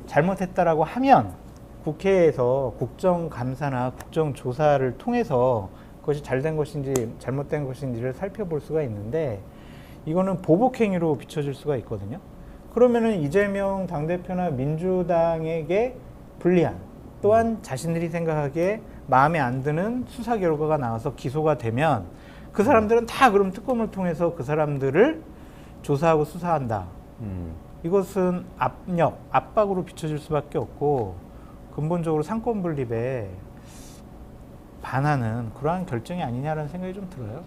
C: 잘못했다라고 하면 국회에서 국정감사나 국정조사를 통해서 그것이 잘된 것인지 잘못된 것인지를 살펴볼 수가 있는데 이거는 보복행위로 비춰질 수가 있거든요. 그러면은 이재명 당대표나 민주당에게 불리한 또한 자신들이 생각하기에 마음에 안 드는 수사 결과가 나와서 기소가 되면 그 사람들은 다 그럼 특검을 통해서 그 사람들을 조사하고 수사한다. 이것은 압박으로 비춰질 수밖에 없고 근본적으로 상권 분립에 반하는 그러한 결정이 아니냐라는 생각이 좀 들어요.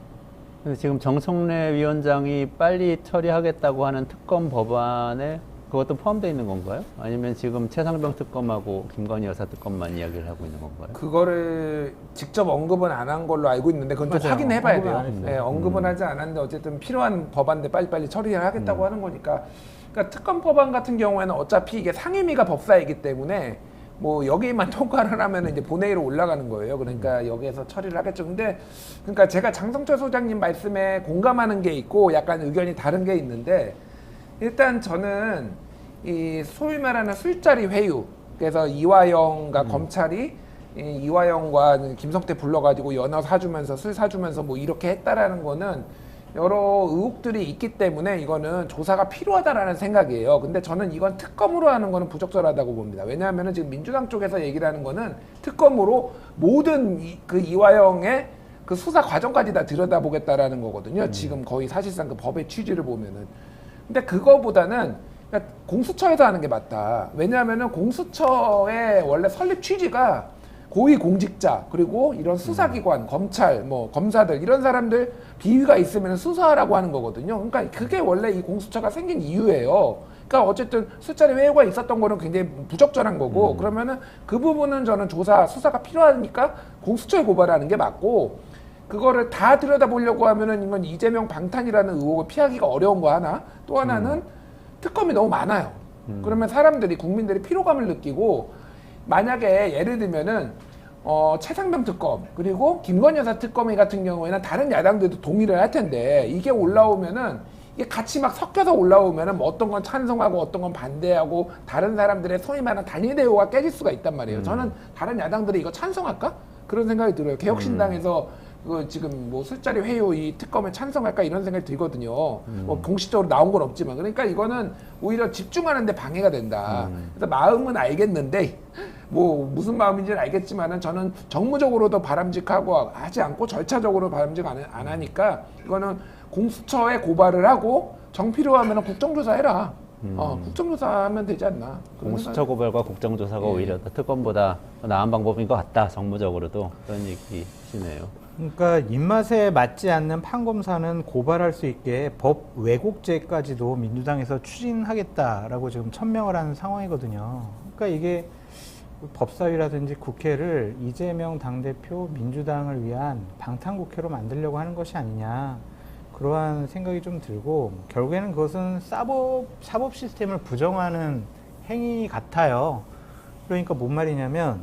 A: 근데 지금 정청래 위원장이 빨리 처리하겠다고 하는 특검 법안에 그것도 포함되어 있는 건가요? 아니면 지금 최상병 특검하고 김건희 여사 특검만 이야기를 하고 있는 건가요?
B: 그거를 직접 언급은 안 한 걸로 알고 있는데 그건 좀
C: 맞아요.
B: 확인해 봐야
C: 언급은 안
B: 돼요.
C: 했어요.
B: 네, 언급은 하지 않았는데 어쨌든 필요한 법안인데 빨리빨리 처리를 하겠다고 하는 거니까 그러니까 특검 법안 같은 경우에는 어차피 이게 상임위가 법사이기 때문에 뭐 여기만 통과를 하면 이제 본회의로 올라가는 거예요. 그러니까 여기에서 처리를 하겠죠. 근데 그러니까 제가 장성철 소장님 말씀에 공감하는 게 있고 약간 의견이 다른 게 있는데 일단 저는 이 소위 말하는 술자리 회유 그래서 이화영과 검찰이 이화영과 김성태 불러가지고 연어 사주면서 술 사주면서 뭐 이렇게 했다라는 거는 여러 의혹들이 있기 때문에 이거는 조사가 필요하다라는 생각이에요. 근데 저는 이건 특검으로 하는 거는 부적절하다고 봅니다. 왜냐하면 지금 민주당 쪽에서 얘기를 하는 거는 특검으로 모든 그 이화영의 그 수사 과정까지 다 들여다보겠다라는 거거든요. 지금 거의 사실상 그 법의 취지를 보면은. 근데 그거보다는 공수처에서 하는 게 맞다. 왜냐하면은 공수처의 원래 설립 취지가 고위 공직자 그리고 이런 수사기관, 검찰, 뭐 검사들 이런 사람들 비위가 있으면 수사하라고 하는 거거든요. 그러니까 그게 원래 이 공수처가 생긴 이유예요. 그러니까 어쨌든 술자리 회유가 있었던 거는 굉장히 부적절한 거고 그러면은 그 부분은 저는 수사가 필요하니까 공수처에 고발하는 게 맞고 그거를 다 들여다보려고 하면은 이건 이재명 방탄이라는 의혹을 피하기가 어려운 거 하나 또 하나는 특검이 너무 많아요. 그러면 사람들이 국민들이 피로감을 느끼고 만약에 예를 들면은 최상병 특검 그리고 김건희 여사 특검이 같은 경우에는 다른 야당들도 동의를 할 텐데 이게 올라오면은 이게 같이 막 섞여서 올라오면은 뭐 어떤 건 찬성하고 어떤 건 반대하고 다른 사람들의 소위 말하는 단일 대우가 깨질 수가 있단 말이에요. 저는 다른 야당들이 이거 찬성할까? 그런 생각이 들어요. 개혁신당에서 그 지금 뭐 술자리 회유 이 특검에 찬성할까 이런 생각이 들거든요. 뭐 공식적으로 나온 건 없지만 그러니까 이거는 오히려 집중하는데 방해가 된다. 그래서 마음은 알겠는데 뭐 무슨 마음인지는 알겠지만은 저는 정무적으로도 바람직하고 하지 않고 절차적으로 바람직 안 하니까 이거는 공수처에 고발을 하고 정 필요하면은 국정조사해라. 국정조사하면 되지 않나.
A: 공수처 고발과 국정조사가 오히려 더 특검보다 더 나은 방법인 것 같다. 정무적으로도 그런 얘기시네요.
C: 그러니까 입맛에 맞지 않는 판검사는 고발할 수 있게 법 왜곡죄까지도 민주당에서 추진하겠다라고 지금 천명을 하는 상황이거든요. 그러니까 이게 법사위라든지 국회를 이재명 당대표 민주당을 위한 방탄국회로 만들려고 하는 것이 아니냐. 그러한 생각이 좀 들고 결국에는 그것은 사법 시스템을 부정하는 행위 같아요. 그러니까 뭔 말이냐면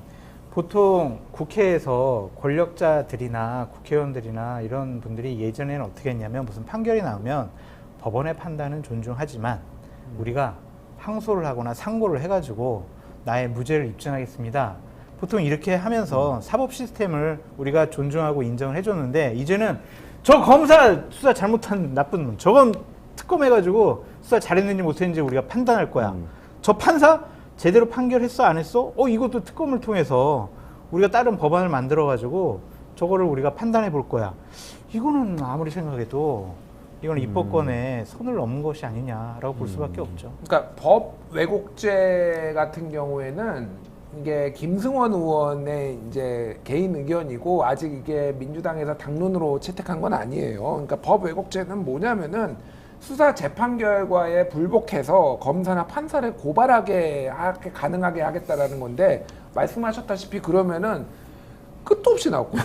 C: 보통 국회에서 권력자들이나 국회의원들이나 이런 분들이 예전에는 어떻게 했냐면 무슨 판결이 나오면 법원의 판단은 존중하지만 우리가 항소를 하거나 상고를 해가지고 나의 무죄를 입증하겠습니다. 보통 이렇게 하면서 사법 시스템을 우리가 존중하고 인정을 해줬는데 이제는 저 검사 수사 잘못한 나쁜 놈 저건 특검해가지고 수사 잘했는지 못했는지 우리가 판단할 거야. 저 판사 제대로 판결했어 안 했어? 이것도 특검을 통해서 우리가 다른 법안을 만들어가지고 저거를 우리가 판단해 볼 거야. 이거는 아무리 생각해도 이거는 입법권에 선을 넘은 것이 아니냐라고 볼 수밖에 없죠.
B: 그러니까 법 왜곡죄 같은 경우에는 이게 김승원 의원의 이제 개인 의견이고 아직 이게 민주당에서 당론으로 채택한 건 아니에요. 그러니까 법 왜곡죄는 뭐냐면은 수사 재판 결과에 불복해서 검사나 판사를 고발하게 가능하게 하겠다라는 건데 말씀하셨다시피 그러면은 끝도 없이 나오고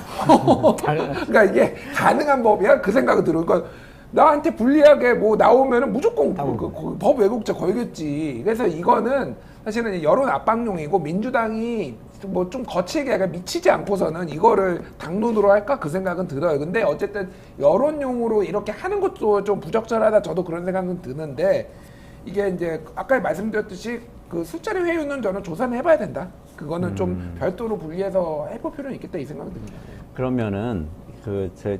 B: 그러니까 이게 가능한 법이야 그 생각이 들어요. 그러니까 나한테 불리하게 뭐 나오면은 무조건 법 왜곡죄 걸겠지. 그래서 이거는 사실은 여론 압박용이고 민주당이 뭐 좀 거칠게 약간 미치지 않고서는 이거를 당론으로 할까 그 생각은 들어요. 근데 어쨌든 여론용으로 이렇게 하는 것도 좀 부적절하다 저도 그런 생각은 드는데 이게 이제 아까 말씀드렸듯이 그 술자리 회유는 저는 조사는 해봐야 된다. 그거는 좀 별도로 분리해서 해볼 필요는 있겠다 이 생각이 듭니다.
A: 그러면은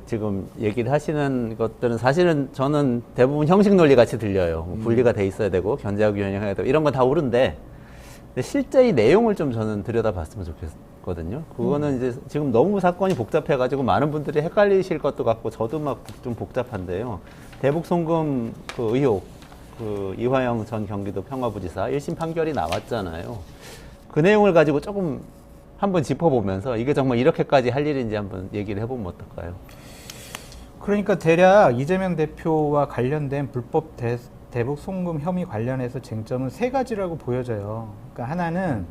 A: 지금 얘기를 하시는 것들은 사실은 저는 대부분 형식 논리 같이 들려요. 뭐 분리가 돼 있어야 되고 견제하고 균형해야 되고 이런 건 다 옳은데 근데 실제 이 내용을 좀 저는 들여다봤으면 좋겠거든요. 그거는 이제 지금 너무 사건이 복잡해가지고 많은 분들이 헷갈리실 것도 같고 저도 막 좀 복잡한데요. 대북 송금 그 의혹, 그 이화영 전 경기도 평화부지사 1심 판결이 나왔잖아요. 그 내용을 가지고 조금 한번 짚어보면서 이게 정말 이렇게까지 할 일인지 한번 얘기를 해보면 어떨까요?
C: 그러니까 대략 이재명 대표와 관련된 불법 대북 송금 혐의 관련해서 쟁점은 세 가지라고 보여져요. 그러니까 하나는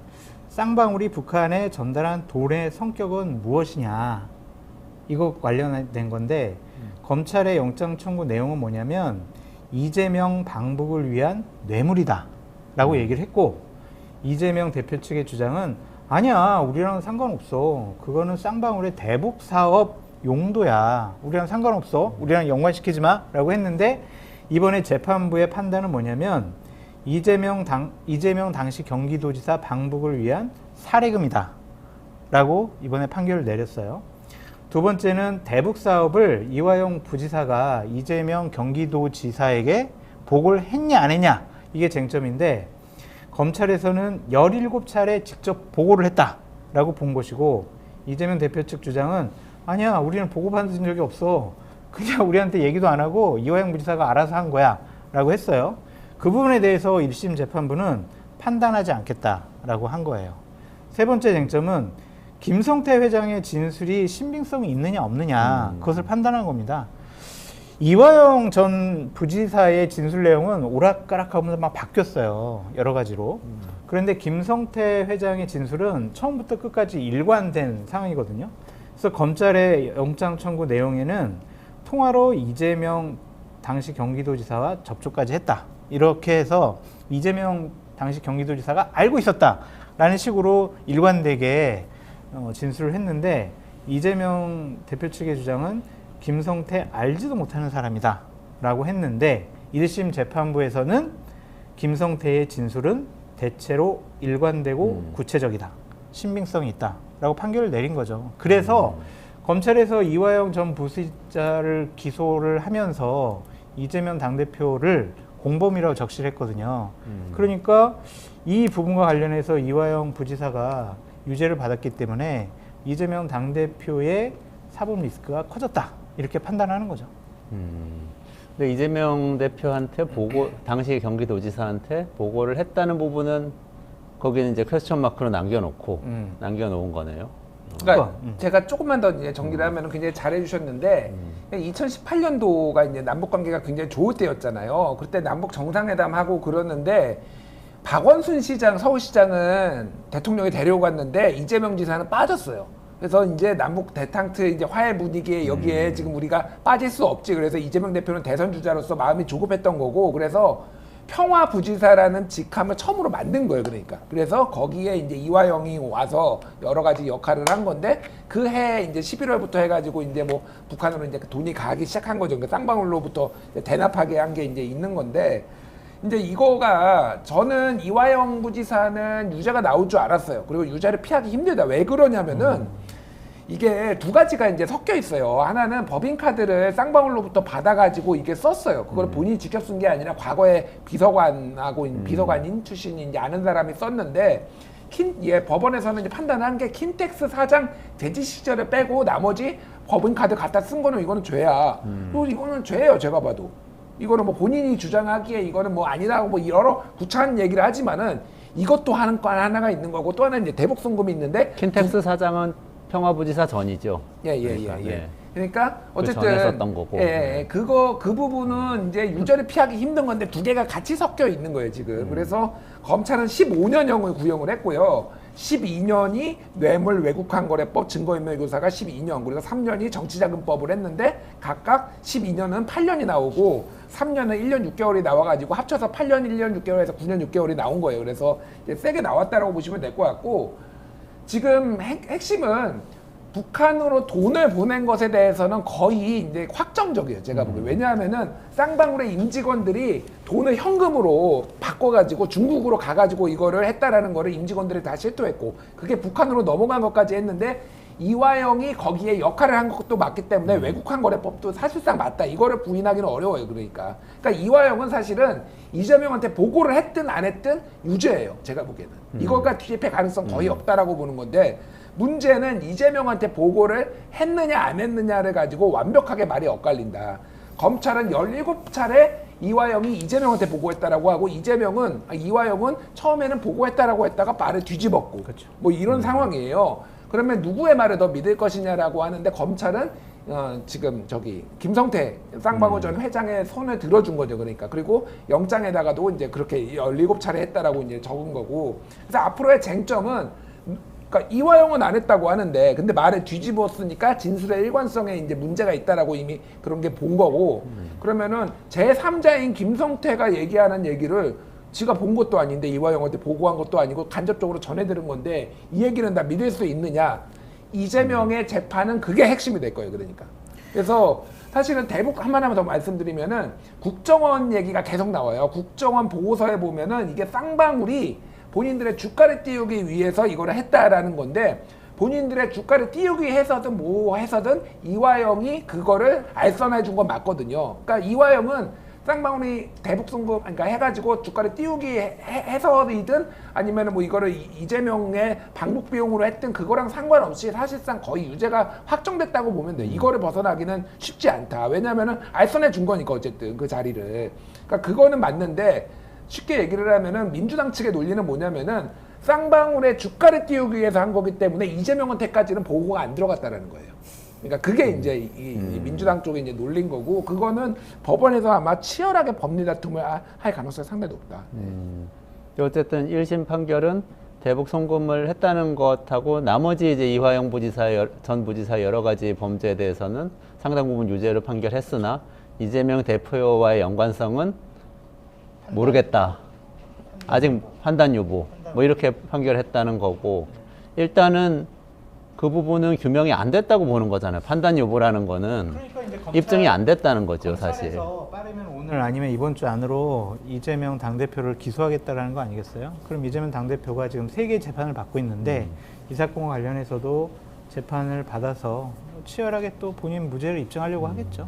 C: 쌍방울이 북한에 전달한 돈의 성격은 무엇이냐 이거 관련된 건데 검찰의 영장 청구 내용은 뭐냐면 이재명 방북을 위한 뇌물이다 라고 얘기를 했고 이재명 대표 측의 주장은 아니야 우리랑은 상관없어 그거는 쌍방울의 대북 사업 용도야 우리랑 상관없어 우리랑 연관시키지 마 라고 했는데 이번에 재판부의 판단은 뭐냐면 이재명 당시 경기도지사 방북을 위한 사례금이다 라고 이번에 판결을 내렸어요. 두 번째는 대북 사업을 이화영 부지사가 이재명 경기도지사에게 보고를 했냐 안 했냐 이게 쟁점인데 검찰에서는 17차례 직접 보고를 했다라고 본 것이고 이재명 대표 측 주장은 아니야 우리는 보고받은 적이 없어 그냥 우리한테 얘기도 안 하고 이화영 부지사가 알아서 한 거야 라고 했어요. 그 부분에 대해서 1심 재판부는 판단하지 않겠다라고 한 거예요. 세 번째 쟁점은 김성태 회장의 진술이 신빙성이 있느냐 없느냐 그것을 판단한 겁니다. 이화영 전 부지사의 진술 내용은 오락가락하면서 막 바뀌었어요. 여러 가지로. 그런데 김성태 회장의 진술은 처음부터 끝까지 일관된 상황이거든요. 그래서 검찰의 영장 청구 내용에는 통화로 이재명 당시 경기도지사와 접촉까지 했다. 이렇게 해서 이재명 당시 경기도지사가 알고 있었다라는 식으로 일관되게 진술을 했는데 이재명 대표 측의 주장은 김성태 알지도 못하는 사람이다 라고 했는데 1심 재판부에서는 김성태의 진술은 대체로 일관되고 구체적이다. 신빙성이 있다 라고 판결을 내린 거죠. 그래서 검찰에서 이화영 전 부시자를 기소를 하면서 이재명 당대표를 공범이라고 적시했거든요. 그러니까 이 부분과 관련해서 이화영 부지사가 유죄를 받았기 때문에 이재명 당대표의 사법 리스크가 커졌다. 이렇게 판단하는 거죠.
A: 근데 이재명 대표한테 당시 경기도지사한테 보고를 했다는 부분은 거기는 이제 퀘스천 마크로 남겨놓은 거네요.
B: 그러니까 제가 조금만 더 이제 정리를 하면 굉장히 잘해주셨는데 2018년도가 이제 남북 관계가 굉장히 좋을 때였잖아요. 그때 남북 정상회담 하고 그러는데 박원순 시장, 서울시장은 대통령이 데려갔는데 이재명 지사는 빠졌어요. 그래서 이제 남북 대탕트 이제 화해 분위기에 여기에 지금 우리가 빠질 수 없지. 그래서 이재명 대표는 대선 주자로서 마음이 조급했던 거고, 그래서 평화부지사라는 직함을 처음으로 만든 거예요. 그러니까 그래서 거기에 이제 이화영이 와서 여러 가지 역할을 한 건데 그 해 이제 11월부터 해가지고 이제 뭐 북한으로 이제 돈이 가기 시작한 거죠. 그러니까 쌍방울로부터 대납하게 한 게 이제 있는 건데. 이제 이거가 저는 이화영 부지사는 유죄가 나올 줄 알았어요. 그리고 유죄를 피하기 힘들다. 왜 그러냐면은 이게 두 가지가 이제 섞여 있어요. 하나는 법인카드를 쌍방울로부터 받아가지고 이게 썼어요. 그걸 본인이 직접 쓴 게 아니라 과거에 비서관인 출신이 이제 아는 사람이 썼는데 법원에서는 이제 판단한 게 킨텍스 사장 대지 시절을 빼고 나머지 법인카드 갖다 쓴 거는 이거는 죄야. 그리고 이거는 죄예요. 제가 봐도. 이거는 뭐 본인이 주장하기에 이거는 뭐 아니라고 뭐 여러 구차한 얘기를 하지만은 이것도 하는 건 하나가 있는 거고 또 하나는 이제 대북송금이 있는데
A: 킨텍스 사장은 평화부지사 전이죠.
B: 예. 그러니까 어쨌든
A: 그 전에 썼던 거고.
B: 그 부분은 이제 유죄를 피하기 힘든 건데 두 개가 같이 섞여 있는 거예요 지금. 그래서 검찰은 15년형을 구형을 했고요. 12년이 뇌물 외국환거래법 증거인멸교사가 12년, 그래서 3년이 정치자금법을 했는데 각각 12년은 8년이 나오고 3년은 1년 6개월이 나와가지고 합쳐서 8년 1년 6개월에서 9년 6개월이 나온 거예요. 그래서 이제 세게 나왔다라고 보시면 될 것 같고, 지금 핵심은 북한으로 돈을 보낸 것에 대해서는 거의 이제 확정적이에요. 제가 보기에. 왜냐하면은 쌍방울의 임직원들이 돈을 현금으로 바꿔가지고 중국으로 가가지고 이거를 했다라는 거를 임직원들이 다 실토했고, 그게 북한으로 넘어간 것까지 했는데 이화영이 거기에 역할을 한 것도 맞기 때문에 외국환거래법도 사실상 맞다. 이거를 부인하기는 어려워요. 그러니까 이화영은 사실은 이재명한테 보고를 했든 안 했든 유죄예요. 제가 보기에는. 이거가 뒤집힐 가능성 거의 없다라고 보는 건데, 문제는 이재명한테 보고를 했느냐 안 했느냐를 가지고 완벽하게 말이 엇갈린다. 검찰은 17차례 이화영이 이재명한테 보고했다라고 하고 이화영은 처음에는 보고했다라고 했다가 말을 뒤집었고
C: 그렇죠.
B: 뭐 이런 상황이에요. 그러면 누구의 말을 더 믿을 것이냐라고 하는데 검찰은 지금 김성태 쌍방울 전 회장의 손을 들어준 거죠. 그러니까 그리고 영장에다가도 이제 그렇게 17차례 했다라고 이제 적은 거고. 그래서 앞으로의 쟁점은, 그러니까 이화영은 안 했다고 하는데 근데 말을 뒤집었으니까 진술의 일관성에 이제 문제가 있다라고 이미 그런 게 본 거고, 그러면은 제3자인 김성태가 얘기하는 얘기를 지가 본 것도 아닌데 이화영한테 보고한 것도 아니고 간접적으로 전해 들은 건데 이 얘기는 다 믿을 수 있느냐. 이재명의 재판은 그게 핵심이 될 거예요. 그러니까 그래서 사실은 대북 하나만 더 말씀드리면은 국정원 얘기가 계속 나와요. 국정원 보고서에 보면은 이게 쌍방울이 본인들의 주가를 띄우기 위해서 이거를 했다라는 건데, 본인들의 주가를 띄우기 해서든 뭐 해서든 이화영이 그거를 알선해 준 건 맞거든요. 그러니까 이화영은 쌍방울이 대북송금 그러니까 해가지고 주가를 띄우기 해서이든 아니면 뭐 이거를 이재명의 방북 비용으로 했든 그거랑 상관없이 사실상 거의 유죄가 확정됐다고 보면 돼요. 이거를 벗어나기는 쉽지 않다. 왜냐하면은 알선해 준 거니까 어쨌든 그 자리를. 그러니까 그거는 맞는데, 쉽게 얘기를 하면은 민주당 측의 논리는 뭐냐면은 쌍방울의 주가를 띄우기 위해서 한 거기 때문에 이재명한테까지는 보고가 안 들어갔다라는 거예요. 그러니까 그게 이제 이 민주당 쪽에 이제 놀린 거고, 그거는 법원에서 아마 치열하게 법리 다툼을 할 가능성이 상당히 높다.
A: 어쨌든 1심 판결은 대북 송금을 했다는 것하고 나머지 이제 이화영 부지사 전 부지사 여러 가지 범죄에 대해서는 상당 부분 유죄로 판결했으나 이재명 대표와의 연관성은 모르겠다. 아직 판단 유보. 뭐 이렇게 판결했다는 거고, 일단은 그 부분은 규명이 안 됐다고 보는 거잖아요. 판단 유보라는 거는
C: 그러니까 이제
A: 입증이 안 됐다는 거죠, 사실.
C: 검찰에서 빠르면 오늘 아니면 이번 주 안으로 이재명 당대표를 기소하겠다라는 거 아니겠어요? 그럼 이재명 당대표가 지금 3개의 재판을 받고 있는데 이 사건과 관련해서도 재판을 받아서 치열하게 또 본인 무죄를 입증하려고 하겠죠.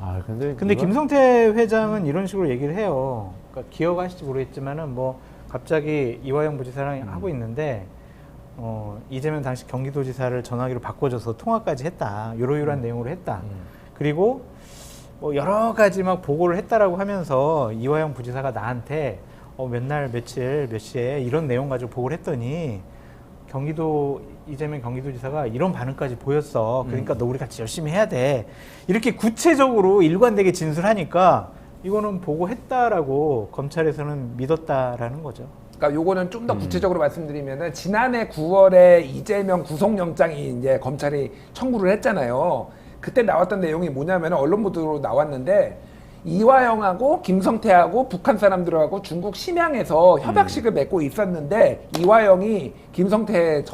A: 아, 근데
C: 근데 김성태 회장은 이런 식으로 얘기를 해요. 그러니까 기억하실지 모르겠지만은 뭐 갑자기 이화영 부지사랑 하고 있는데 이재명 당시 경기도지사를 전화기로 바꿔줘서 통화까지 했다. 요러요러한 내용으로 했다. 그리고 뭐 여러 가지 막 보고를 했다라고 하면서 이화영 부지사가 나한테 몇 날 며칠 몇 시에 이런 내용 가지고 보고를 했더니 이재명 경기도지사가 이런 반응까지 보였어. 그러니까 너 우리 같이 열심히 해야 돼. 이렇게 구체적으로 일관되게 진술하니까 이거는 보고했다라고 검찰에서는 믿었다라는 거죠.
B: 그러니까 요거는 좀 더 구체적으로 말씀드리면은 지난해 9월에 이재명 구속영장이 이제 검찰이 청구를 했잖아요. 그때 나왔던 내용이 뭐냐면 언론 보도로 나왔는데, 이화영하고 김성태하고 북한 사람들하고 중국 심양에서 협약식을 맺고 있었는데, 이화영이 김성태를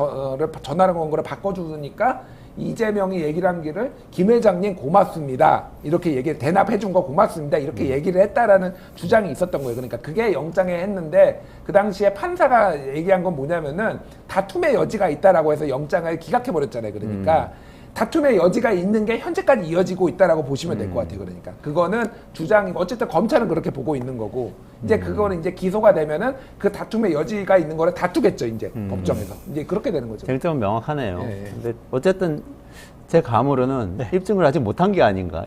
B: 전화를 건 거를 바꿔주니까 이재명이 얘기를 한 길을 김 회장님 고맙습니다. 이렇게 대납해 준 거 고맙습니다. 이렇게 얘기를 했다라는 주장이 있었던 거예요. 그러니까 그게 영장에 했는데, 그 당시에 판사가 얘기한 건 뭐냐면은 다툼의 여지가 있다라고 해서 영장을 기각해 버렸잖아요. 그러니까 다툼의 여지가 있는 게 현재까지 이어지고 있다라고 보시면 될 것 같아요. 그러니까 그거는 주장이, 어쨌든 검찰은 그렇게 보고 있는 거고, 이제 그거는 이제 기소가 되면은 그 다툼의 여지가 있는 거를 다투겠죠, 이제 법정에서. 이제 그렇게 되는 거죠.
A: 쟁점은 명확하네요.
B: 예, 예.
A: 근데 어쨌든 제 감으로는 입증을 아직 못한 게 아닌가.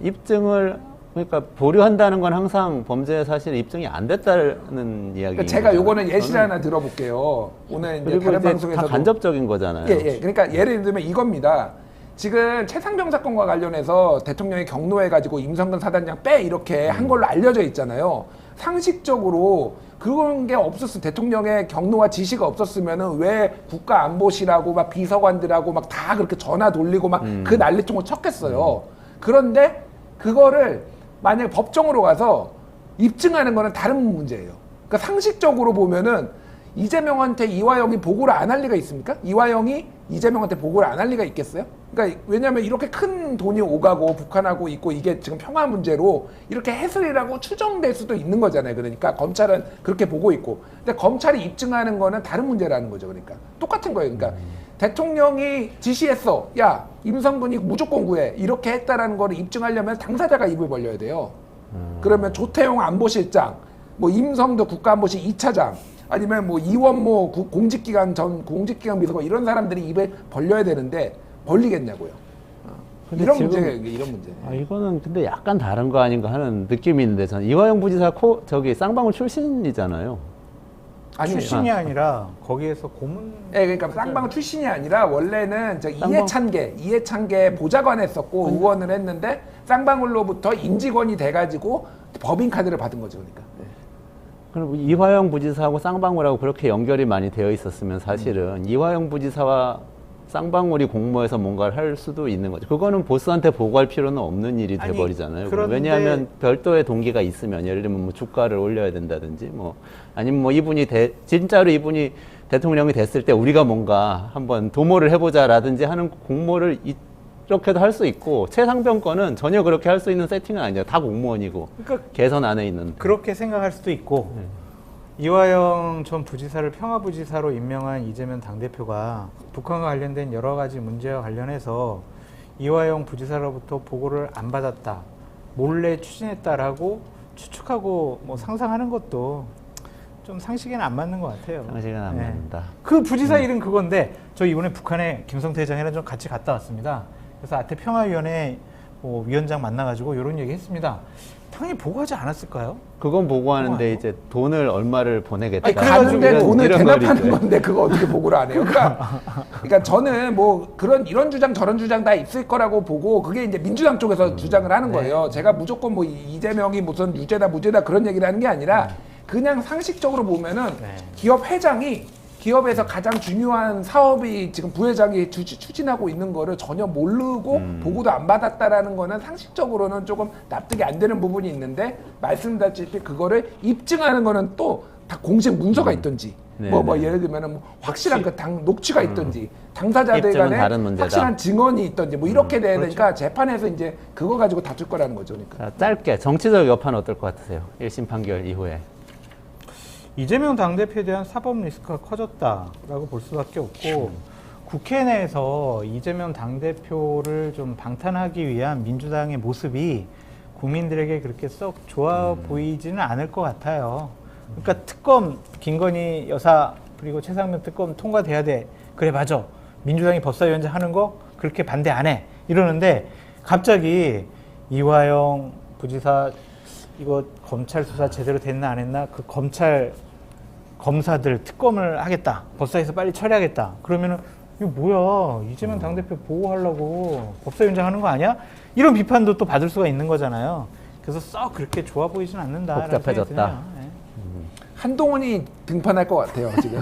A: 그러니까 보류한다는 건 항상 범죄 사실 입증이 안 됐다는 이야기.
B: 그러니까 제가 요거는 예시를 하나 들어볼게요. 오늘 이제
A: 그리고
B: 다른
A: 이제
B: 방송에서도
A: 다 간접적인 거잖아요.
B: 예. 그러니까 예를 들면 이겁니다. 지금 최상병 사건과 관련해서 대통령이 경로해가지고 임성근 사단장 빼 이렇게 한 걸로 알려져 있잖아요. 상식적으로 그런 게 없었어. 대통령의 경로와 지시가 없었으면은 왜 국가안보실하고 막 비서관들하고 막 다 그렇게 전화 돌리고 막 그 난리통을 쳤겠어요. 그런데 그거를 만약에 법정으로 가서 입증하는 거는 다른 문제예요. 그러니까 상식적으로 보면은 이재명한테 이화영이 보고를 안 할 리가 있습니까? 이화영이 이재명한테 보고를 안 할 리가 있겠어요? 그러니까 왜냐하면 이렇게 큰 돈이 오가고 북한하고 있고 이게 지금 평화 문제로 이렇게 해설이라고 추정될 수도 있는 거잖아요. 그러니까 검찰은 그렇게 보고 있고, 근데 검찰이 입증하는 거는 다른 문제라는 거죠. 그러니까 똑같은 거예요. 그러니까 대통령이 지시했어. 야, 임성근이 무조건 구해. 이렇게 했다라는 거를 입증하려면 당사자가 입을 벌려야 돼요. 그러면 조태용 안보실장, 뭐 임성도 국가안보실 2차장, 아니면 뭐 이원모 공직기관 전 공직기관 비서관, 이런 사람들이 입을 벌려야 되는데 벌리겠냐고요.
A: 근데
B: 이런
A: 지금-
B: 문제가 이런 문제.
A: 이거는 근데 약간 다른 거 아닌가 하는 느낌이 있는데, 저는 이화영 부지사 쌍방울 출신이잖아요.
B: 아니에요.
C: 출신이 아니라 거기에서 고문.
B: 예, 그러니까 쌍방울 출신이 아니라 원래는 이해찬계 보좌관 했었고 의원을 했는데 쌍방울로부터 임직원이 돼가지고 법인 카드를 받은 거죠, 그러니까.
A: 그럼 이화영 부지사하고 쌍방울하고 그렇게 연결이 많이 되어 있었으면 사실은 이화영 부지사와 쌍방울이 공모해서 뭔가를 할 수도 있는 거죠. 그거는 보스한테 보고할 필요는 없는 일이
C: 아니,
A: 돼버리잖아요.
C: 그런데-
A: 왜냐하면 별도의 동기가 있으면, 예를 들면 뭐 주가를 올려야 된다든지, 뭐 아니면 뭐 진짜로 이분이 대통령이 됐을 때 우리가 뭔가 한번 도모를 해보자라든지 하는 공모를 이렇게도 할 수 있고, 최상병 거는 전혀 그렇게 할 수 있는 세팅은 아니죠. 다 공무원이고
C: 그러니까
A: 개선 안에 있는.
C: 그렇게 생각할 수도 있고, 이화영 전 부지사를 평화부지사로 임명한 이재명 당대표가 북한과 관련된 여러 가지 문제와 관련해서 이화영 부지사로부터 보고를 안 받았다, 몰래 추진했다라고 추측하고 뭐 상상하는 것도 좀 상식에는 안 맞는 것 같아요.
A: 상식은 안
C: 네.
A: 맞는다.
C: 그 부지사 이름 그건데, 저 이번에 북한에 김성태 회장이랑 좀 같이 갔다 왔습니다. 그래서 아태 평화위원회 위원장 만나가지고 이런 얘기 했습니다. 당연히 보고하지 않았을까요?
A: 그건 보고하는데
C: 보고하죠.
A: 이제 돈을 얼마를 보내겠다.
B: 아니, 가는데
A: 이런-
B: 돈을
A: 이런
B: 대납하는
A: 거리죠.
B: 건데 그거 어떻게 보고를 안 해요? 그러니까 저는 뭐 이런 주장 저런 주장 다 있을 거라고 보고 그게 이제 민주당 쪽에서 주장을 하는 거예요. 제가 무조건 뭐 이재명이 무슨 유죄다 무죄다 그런 얘기를 하는 게 아니라 그냥 상식적으로 보면은
C: 네.
B: 기업 회장이 기업에서 가장 중요한 사업이 지금 부회장이 추진하고 있는 거를 전혀 모르고 보고도 안 받았다라는 거는 상식적으로는 조금 납득이 안 되는 부분이 있는데 말씀드렸다시피 그거를 입증하는 거는 또 다 공식 문서가 있든지
A: 네,
B: 뭐
A: 네.
B: 예를 들면은 뭐 확실한 그 녹취가 있든지 당사자들
A: 입증은
B: 간에
A: 다른 문제다.
B: 확실한 증언이 있든지 뭐 이렇게 돼야 되니까 재판에서 이제 그거 가지고 다툴 거라는 거죠. 그러니까.
A: 자, 짧게 정치적 여파는 어떨 것 같으세요? 1심 판결 이후에.
C: 이재명 당대표에 대한 사법 리스크가 커졌다라고 볼 수밖에 없고 국회 내에서 이재명 당대표를 좀 방탄하기 위한 민주당의 모습이 국민들에게 그렇게 썩 좋아 보이지는 않을 것 같아요. 그러니까 특검 김건희 여사 그리고 최상병 특검 통과돼야 돼. 그래 맞아. 민주당이 법사위원장 하는 거 그렇게 반대 안 해. 이러는데 갑자기 이화영 부지사 이거 검찰 수사 제대로 됐나 안 했나 그 검찰 검사들 특검을 하겠다. 법사위에서 빨리 처리하겠다. 그러면은 이거 뭐야 이재명 당대표 보호하려고 법사위원장 하는 거 아니야? 이런 비판도 또 받을 수가 있는 거잖아요. 그래서 썩 그렇게 좋아 보이진 않는다.
A: 복잡해졌다.
B: 한동훈이 등판할 것 같아요 지금.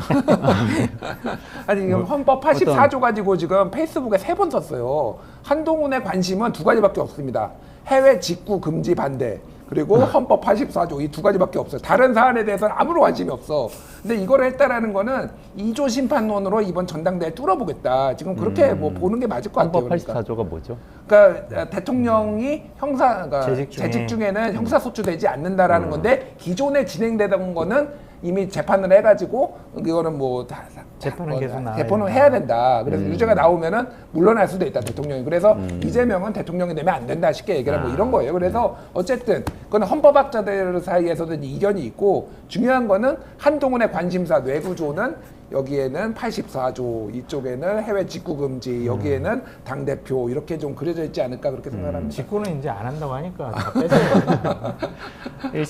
B: 아니 지금 헌법 84조 가지고 지금 페이스북에 3번 썼어요. 한동훈의 관심은 2가지밖에 없습니다. 해외 직구 금지 반대 그리고 헌법 84조 이 2가지밖에 없어요. 다른 사안에 대해서는 아무런 관심이 없어. 근데 이걸 했다라는 거는 2조 심판론으로 이번 전당대회 뚫어보겠다. 지금 그렇게 뭐 보는 게 맞을 것 같아요.
A: 헌법 84조가 뭐죠?
B: 그러니까 대통령이 그러니까
C: 재직 중에.
B: 재직 중에는 형사소추되지 않는다라는 건데 기존에 진행되던 거는 이미 재판을 해가지고 이거는 뭐
C: 재판은 계속 나와야
B: 재판을
C: 된다.
B: 해야 된다. 그래서 유죄가 나오면은 물러날 수도 있다 대통령이. 그래서 이재명은 대통령이 되면 안 된다 쉽게 얘기를 뭐 이런 거예요. 그래서 어쨌든 그건 헌법학자들 사이에서도 이견이 있고 중요한 거는 한동훈의 관심사 뇌구조는 여기에는 84조 이쪽에는 해외 직구 금지 여기에는 당 대표 이렇게 좀 그려져 있지 않을까 그렇게 생각합니다.
C: 직구는 이제 안 한다고 하니까 다 뺏어요.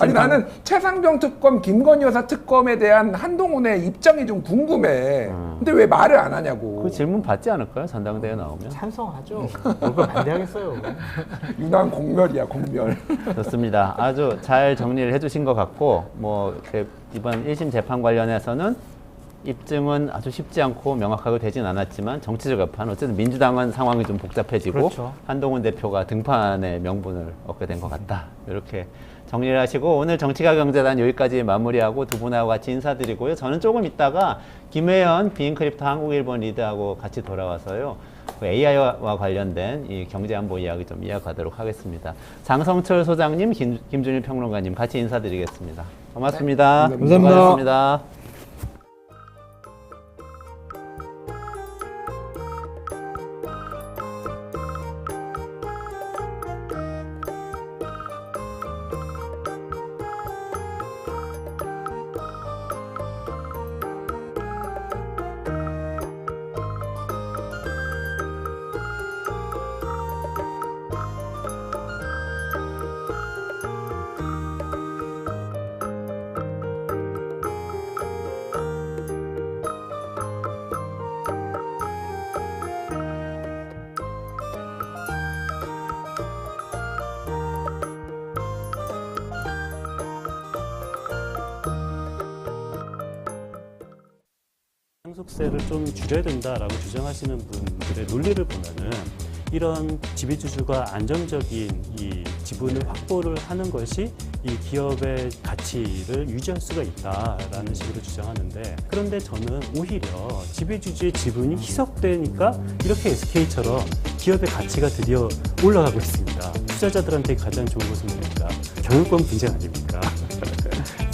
B: 아니 나는 최상병 특검, 김건희 여사 특검에 대한 한동훈의 입장이 좀 궁금해. 근데 왜 말을 안 하냐고.
A: 그 질문 받지 않을까요? 전당대회 나오면.
C: 찬성하죠. 뭘걸 반대하겠어요.
B: 유난 공멸이야 공멸.
A: 좋습니다. 아주 잘 정리를 해주신 것 같고 뭐 이렇게 이번 1심 재판 관련해서는 입증은 아주 쉽지 않고 명확하게 되진 않았지만 정치적 여파는 어쨌든 민주당은 상황이 좀 복잡해지고
C: 그렇죠.
A: 한동훈 대표가 등판의 명분을 얻게 된 것 같다. 이렇게 정리를 하시고 오늘 정치가 경제단 여기까지 마무리하고 두 분하고 같이 인사드리고요. 저는 조금 있다가 김혜연 비인크립터 한국일본 리드하고 같이 돌아와서요. AI와 관련된 이 경제안보 이야기 좀 이어가도록 하겠습니다. 장성철 소장님, 김준일 평론가님 같이 인사드리겠습니다. 고맙습니다.
B: 네,
C: 감사합니다.
A: 수고하셨습니다.
D: 상속세를 좀 줄여야 된다라고 주장하시는 분들의 논리를 보면은 이런 지배주주가 안정적인 이 지분을 확보를 하는 것이 이 기업의 가치를 유지할 수가 있다라는 식으로 주장하는데 그런데 저는 오히려 지배주주의 지분이 희석되니까 이렇게 SK처럼 기업의 가치가 드디어 올라가고 있습니다. 투자자들한테 가장 좋은 것은 뭡니까? 경영권 분쟁 아닙니까?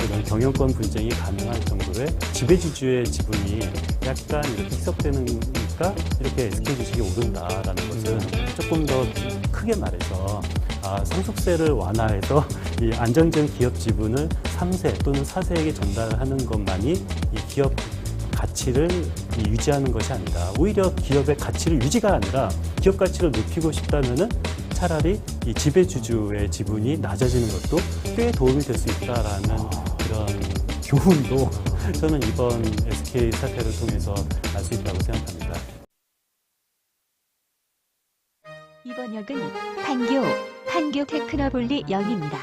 D: 이런 경영권 분쟁이 가능할 정도의 지배주주의 지분이 약간 이렇게 희석되니까 이렇게 SK 주식이 오른다라는 것은 조금 더 크게 말해서 상속세를 완화해서 이 안정적 기업 지분을 3세 또는 4세에게 전달하는 것만이 이 기업 가치를 유지하는 것이 아니다. 오히려 기업의 가치를 유지가 아니라 기업 가치를 높이고 싶다면은 차라리 이 지배주주의 지분이 낮아지는 것도 꽤 도움이 될 수 있다라는 그런 교훈도 저는 이번 SK 사태를 통해서 알 수 있다고 생각합니다.
E: 이번 역은 판교 테크노폴리 역입니다.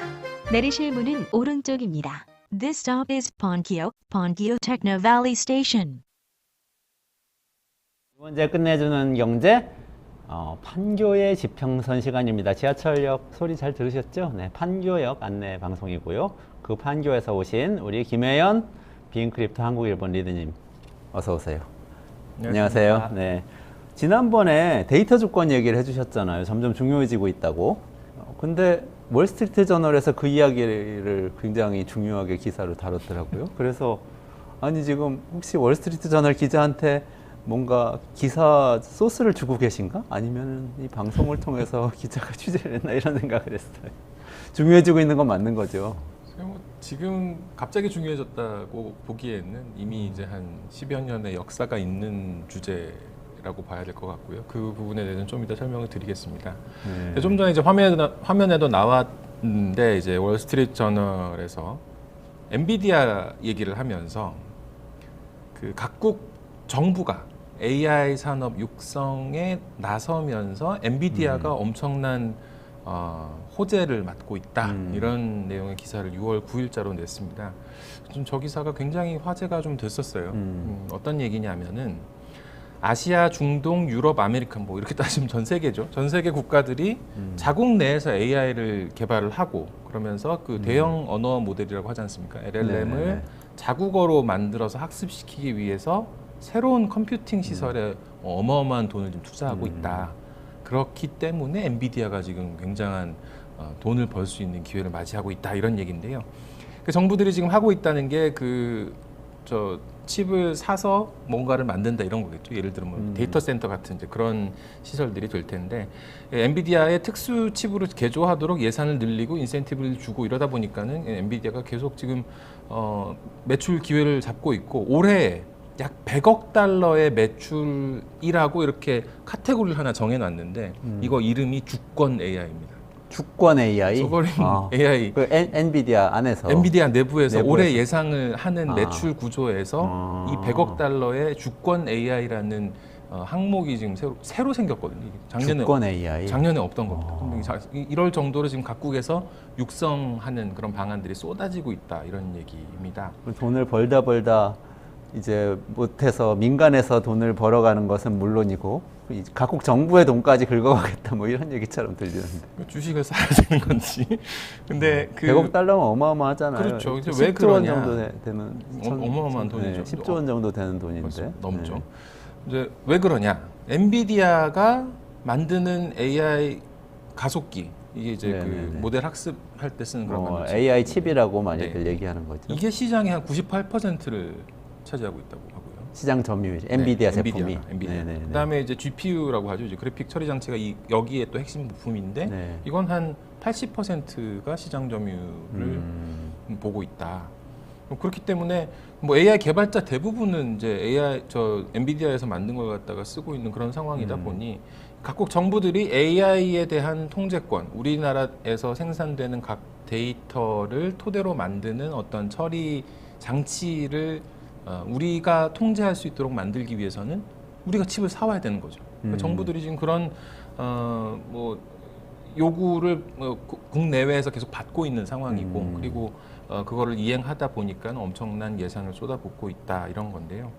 E: 내리실 문은 오른쪽입니다. This stop is Pangyo Techno Valley Station.
A: 두 번째 끝내주는 경제 판교의 지평선 시간입니다. 지하철역 소리 잘 들으셨죠? 네, 판교역 안내 방송이고요. 그 판교에서 오신 우리 김혜연 비인크립토 한국일본 리드님 어서 오세요. 안녕하세요. 네, 지난번에 데이터 주권 얘기를 해주셨잖아요. 점점 중요해지고 있다고. 근데 월스트리트 저널에서 그 이야기를 굉장히 중요하게 기사로 다뤘더라고요. 그래서 아니 지금 혹시 월스트리트 저널 기자한테 뭔가 기사 소스를 주고 계신가? 아니면 이 방송을 통해서 기자가 취재를 했나 이런 생각을 했어요. 중요해지고 있는 건 맞는 거죠.
F: 지금 갑자기 중요해졌다고 보기에는 이미 이제 한 10여 년의 역사가 있는 주제라고 봐야 될 것 같고요. 그 부분에 대해서는 좀 이따 설명을 드리겠습니다.
A: 네.
F: 좀 전에 이제 화면에도 나왔는데 이제 월스트리트 저널에서 엔비디아 얘기를 하면서 그 각국 정부가 AI 산업 육성에 나서면서 엔비디아가 엄청난 호재를 맞고 있다 이런 내용의 기사를 6월 9일자로 냈습니다. 좀 저 기사가 굉장히 화제가 좀 됐었어요. 어떤 얘기냐면은 아시아, 중동, 유럽, 아메리카 뭐 이렇게 따지면 전 세계죠. 전 세계 국가들이 자국 내에서 AI를 개발을 하고 그러면서 그 대형 언어 모델이라고 하지 않습니까? LLM을
A: 네네.
F: 자국어로 만들어서 학습시키기 위해서 새로운 컴퓨팅 시설에 어마어마한 돈을 좀 투자하고 있다. 그렇기 때문에 엔비디아가 지금 굉장한 돈을 벌 수 있는 기회를 맞이하고 있다 이런 얘기인데요. 그 정부들이 지금 하고 있다는 게 칩을 사서 뭔가를 만든다 이런 거겠죠. 예를 들면 데이터 센터 같은 이제 그런 시설들이 될 텐데 엔비디아의 특수 칩으로 개조하도록 예산을 늘리고 인센티브를 주고 이러다 보니까는 엔비디아가 계속 지금 매출 기회를 잡고 있고 올해 약 100억 달러의 매출이라고 이렇게 카테고리를 하나 정해놨는데 이거 이름이 주권 AI입니다.
A: 주권 AI.
F: 소버린 AI.
A: 그 엔비디아 안에서.
F: 엔비디아 내부에서
A: 내부에서.
F: 올해 예상을 하는 매출 구조에서 이 100억 달러의 주권 AI라는 항목이 지금 새로 생겼거든요.
A: 주권 AI.
F: 작년에 없던 겁니다. 이럴 정도로 지금 각국에서 육성하는 그런 방안들이 쏟아지고 있다 이런 얘기입니다.
A: 돈을 벌다 이제 못해서 민간에서 돈을 벌어가는 것은 물론이고 각국 정부의 돈까지 긁어가겠다 뭐 이런 얘기처럼 들리는데.
F: 주식을 사야 되는 건지. 근데
A: 100억 달러면 어마어마하잖아요.
F: 그렇죠. 이제
A: 10조
F: 왜
A: 원
F: 그러냐.
A: 정도 되는
F: 어마어마한 돈이죠.
A: 10조 원 정도 되는 돈인데.
F: 넘죠.
A: 네.
F: 이제 왜 그러냐? 엔비디아가 만드는 AI 가속기 이게 이제 그
A: 네네네.
F: 모델 학습할 때 쓰는 그런 반도체.
A: AI 칩이라고 많이들 얘기하는 거죠.
F: 이게 시장의 한 98%를 차지하고 있다고 하고요.
A: 시장 점유율, 엔비디아 제품이.
F: 엔비디아.
A: 네네네.
F: 그다음에 이제 GPU라고 하죠. 이제 그래픽 처리 장치가 여기에 또 핵심 부품인데
A: 네.
F: 이건 한 80%가 시장 점유율을 보고 있다. 그렇기 때문에 뭐 AI 개발자 대부분은 이제 엔비디아에서 만든 걸 갖다가 쓰고 있는 그런 상황이다 보니 각국 정부들이 AI에 대한 통제권, 우리나라에서 생산되는 각 데이터를 토대로 만드는 어떤 처리 장치를 우리가 통제할 수 있도록 만들기 위해서는 우리가 칩을 사와야 되는 거죠. 그러니까 정부들이 지금 그런 뭐 요구를 국내외에서 계속 받고 있는 상황이고 그리고 그거를 이행하다 보니까 엄청난 예산을 쏟아붓고 있다 이런 건데요.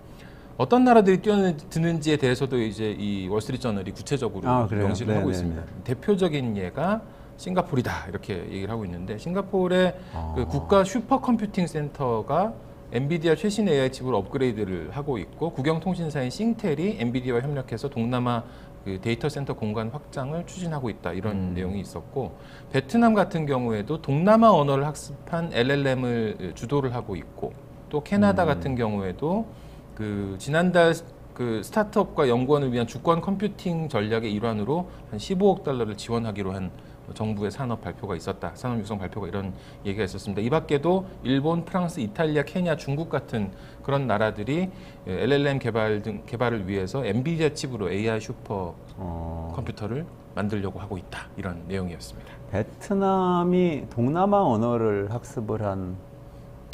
F: 어떤 나라들이 뛰어드는지에 대해서도 이제 이 월스트리트 저널이 구체적으로 명시를 하고 있습니다. 대표적인 예가 싱가포르이다 이렇게 얘기를 하고 있는데 싱가포르의 그 국가 슈퍼컴퓨팅 센터가 엔비디아 최신 AI 칩으로 업그레이드를 하고 있고 국영통신사인 싱텔이 엔비디아와 협력해서 동남아 그 데이터 센터 공간 확장을 추진하고 있다 이런 내용이 있었고 베트남 같은 경우에도 동남아 언어를 학습한 LLM을 주도를 하고 있고 또 캐나다 같은 경우에도 그 지난달 그 스타트업과 연구원을 위한 주권 컴퓨팅 전략의 일환으로 한 15억 달러를 지원하기로 한 정부의 산업 발표가 있었다. 산업 육성 발표가 이런 얘기가 있었습니다. 이 밖에도 일본, 프랑스, 이탈리아, 케냐, 중국 같은 그런 나라들이 LLM 개발을 위해서 엔비디아 칩으로 AI 슈퍼 컴퓨터를 만들려고 하고 있다. 이런 내용이었습니다.
A: 베트남이 동남아 언어를 학습을 한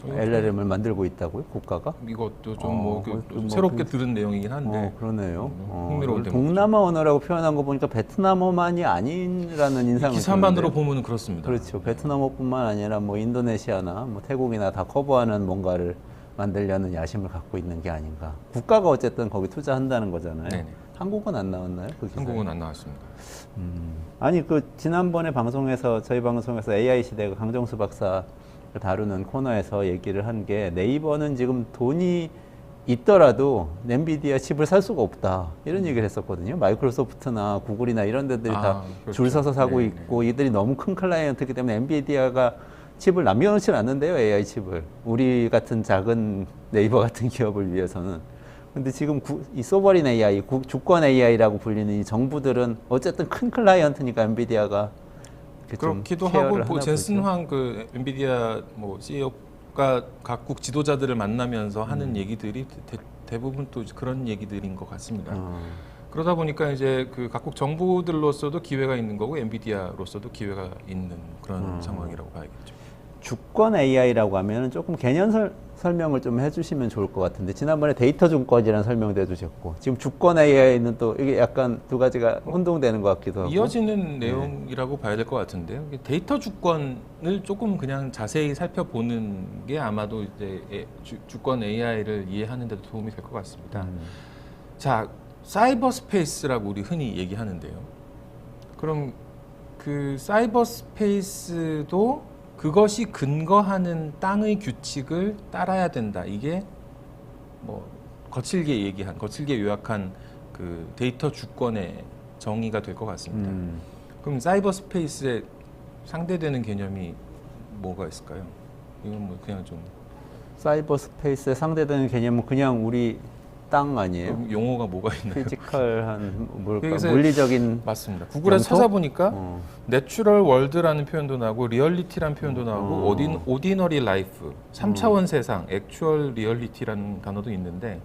A: LLM을 만들고 있다고요? 국가가?
F: 이것도 좀
A: 뭐
F: 새롭게 들은 내용이긴 한데
A: 그러네요.
F: 흥미로운 대목이죠.
A: 동남아 언어라고 표현한 거 보니까 베트남어만이 아니라는 인상이
F: 기사만으로
A: 드는데.
F: 보면 그렇습니다.
A: 그렇죠. 베트남어뿐만 아니라 뭐 인도네시아나 뭐 태국이나 다 커버하는 뭔가를 만들려는 야심을 갖고 있는 게 아닌가. 국가가 어쨌든 거기 투자한다는 거잖아요.
F: 네네.
A: 한국은 안 나왔나요? 그 기사에?
F: 한국은 안 나왔습니다.
A: 아니 그 지난번에 방송에서 저희 방송에서 AI 시대가 강정수 박사 다루는 코너에서 얘기를 한 게 네이버는 지금 돈이 있더라도 엔비디아 칩을 살 수가 없다 이런 얘기를 했었거든요. 마이크로소프트나 구글이나 이런 데들이 다 줄
F: 그렇죠.
A: 서서 사고
F: 네네.
A: 있고 이들이 너무 큰 클라이언트이기 때문에 엔비디아가 칩을 남겨놓지 않는데요. AI 칩을 우리 같은 작은 네이버 같은 기업을 위해서는. 근데 지금 이 소버린 AI, 주권 AI라고 불리는 이 정부들은 어쨌든 큰 클라이언트니까 엔비디아가
F: 그렇기도 하고 젠슨 황 그 엔비디아 뭐 CEO가 각국 지도자들을 만나면서 하는 얘기들이 대부분 또 그런 얘기들인 것 같습니다. 그러다 보니까 이제 그 각국 정부들로서도 기회가 있는 거고 엔비디아로서도 기회가 있는 그런 상황이라고 봐야겠죠.
A: 주권 AI라고 하면 조금 개념 설명을 좀 해주시면 좋을 것 같은데 지난번에 데이터 주권이라는 설명도 해주셨고 지금 주권 AI는 또 이게 약간 두 가지가 혼동되는 것 같기도 하고
F: 이어지는 내용이라고 봐야 될 것 같은데요. 데이터 주권을 조금 그냥 자세히 살펴보는 게 아마도 이제 주권 AI를 이해하는 데도 도움이 될 것 같습니다. 자, 사이버 스페이스라고 우리 흔히 얘기하는데요. 그럼 그 사이버 스페이스도 그것이 근거하는 땅의 규칙을 따라야 된다. 이게 뭐 거칠게 요약한 그 데이터 주권의 정의가 될 것 같습니다. 그럼 사이버 스페이스에 상대되는 개념이 뭐가 있을까요? 이건 뭐 그냥 좀
A: 사이버 스페이스에 상대되는 개념은 그냥 우리 땅 아니에요?
F: 용어가 뭐가 있나요?
A: 피지컬한
F: 그래서
A: 물리적인
F: 맞습니다. 구글에서
A: 영토?
F: 찾아보니까 내추럴 월드라는 표현도 나오고 리얼리티라는 표현도 나오고 오디너리 라이프, 3차원 세상, 액추얼 리얼리티라는 단어도 있는데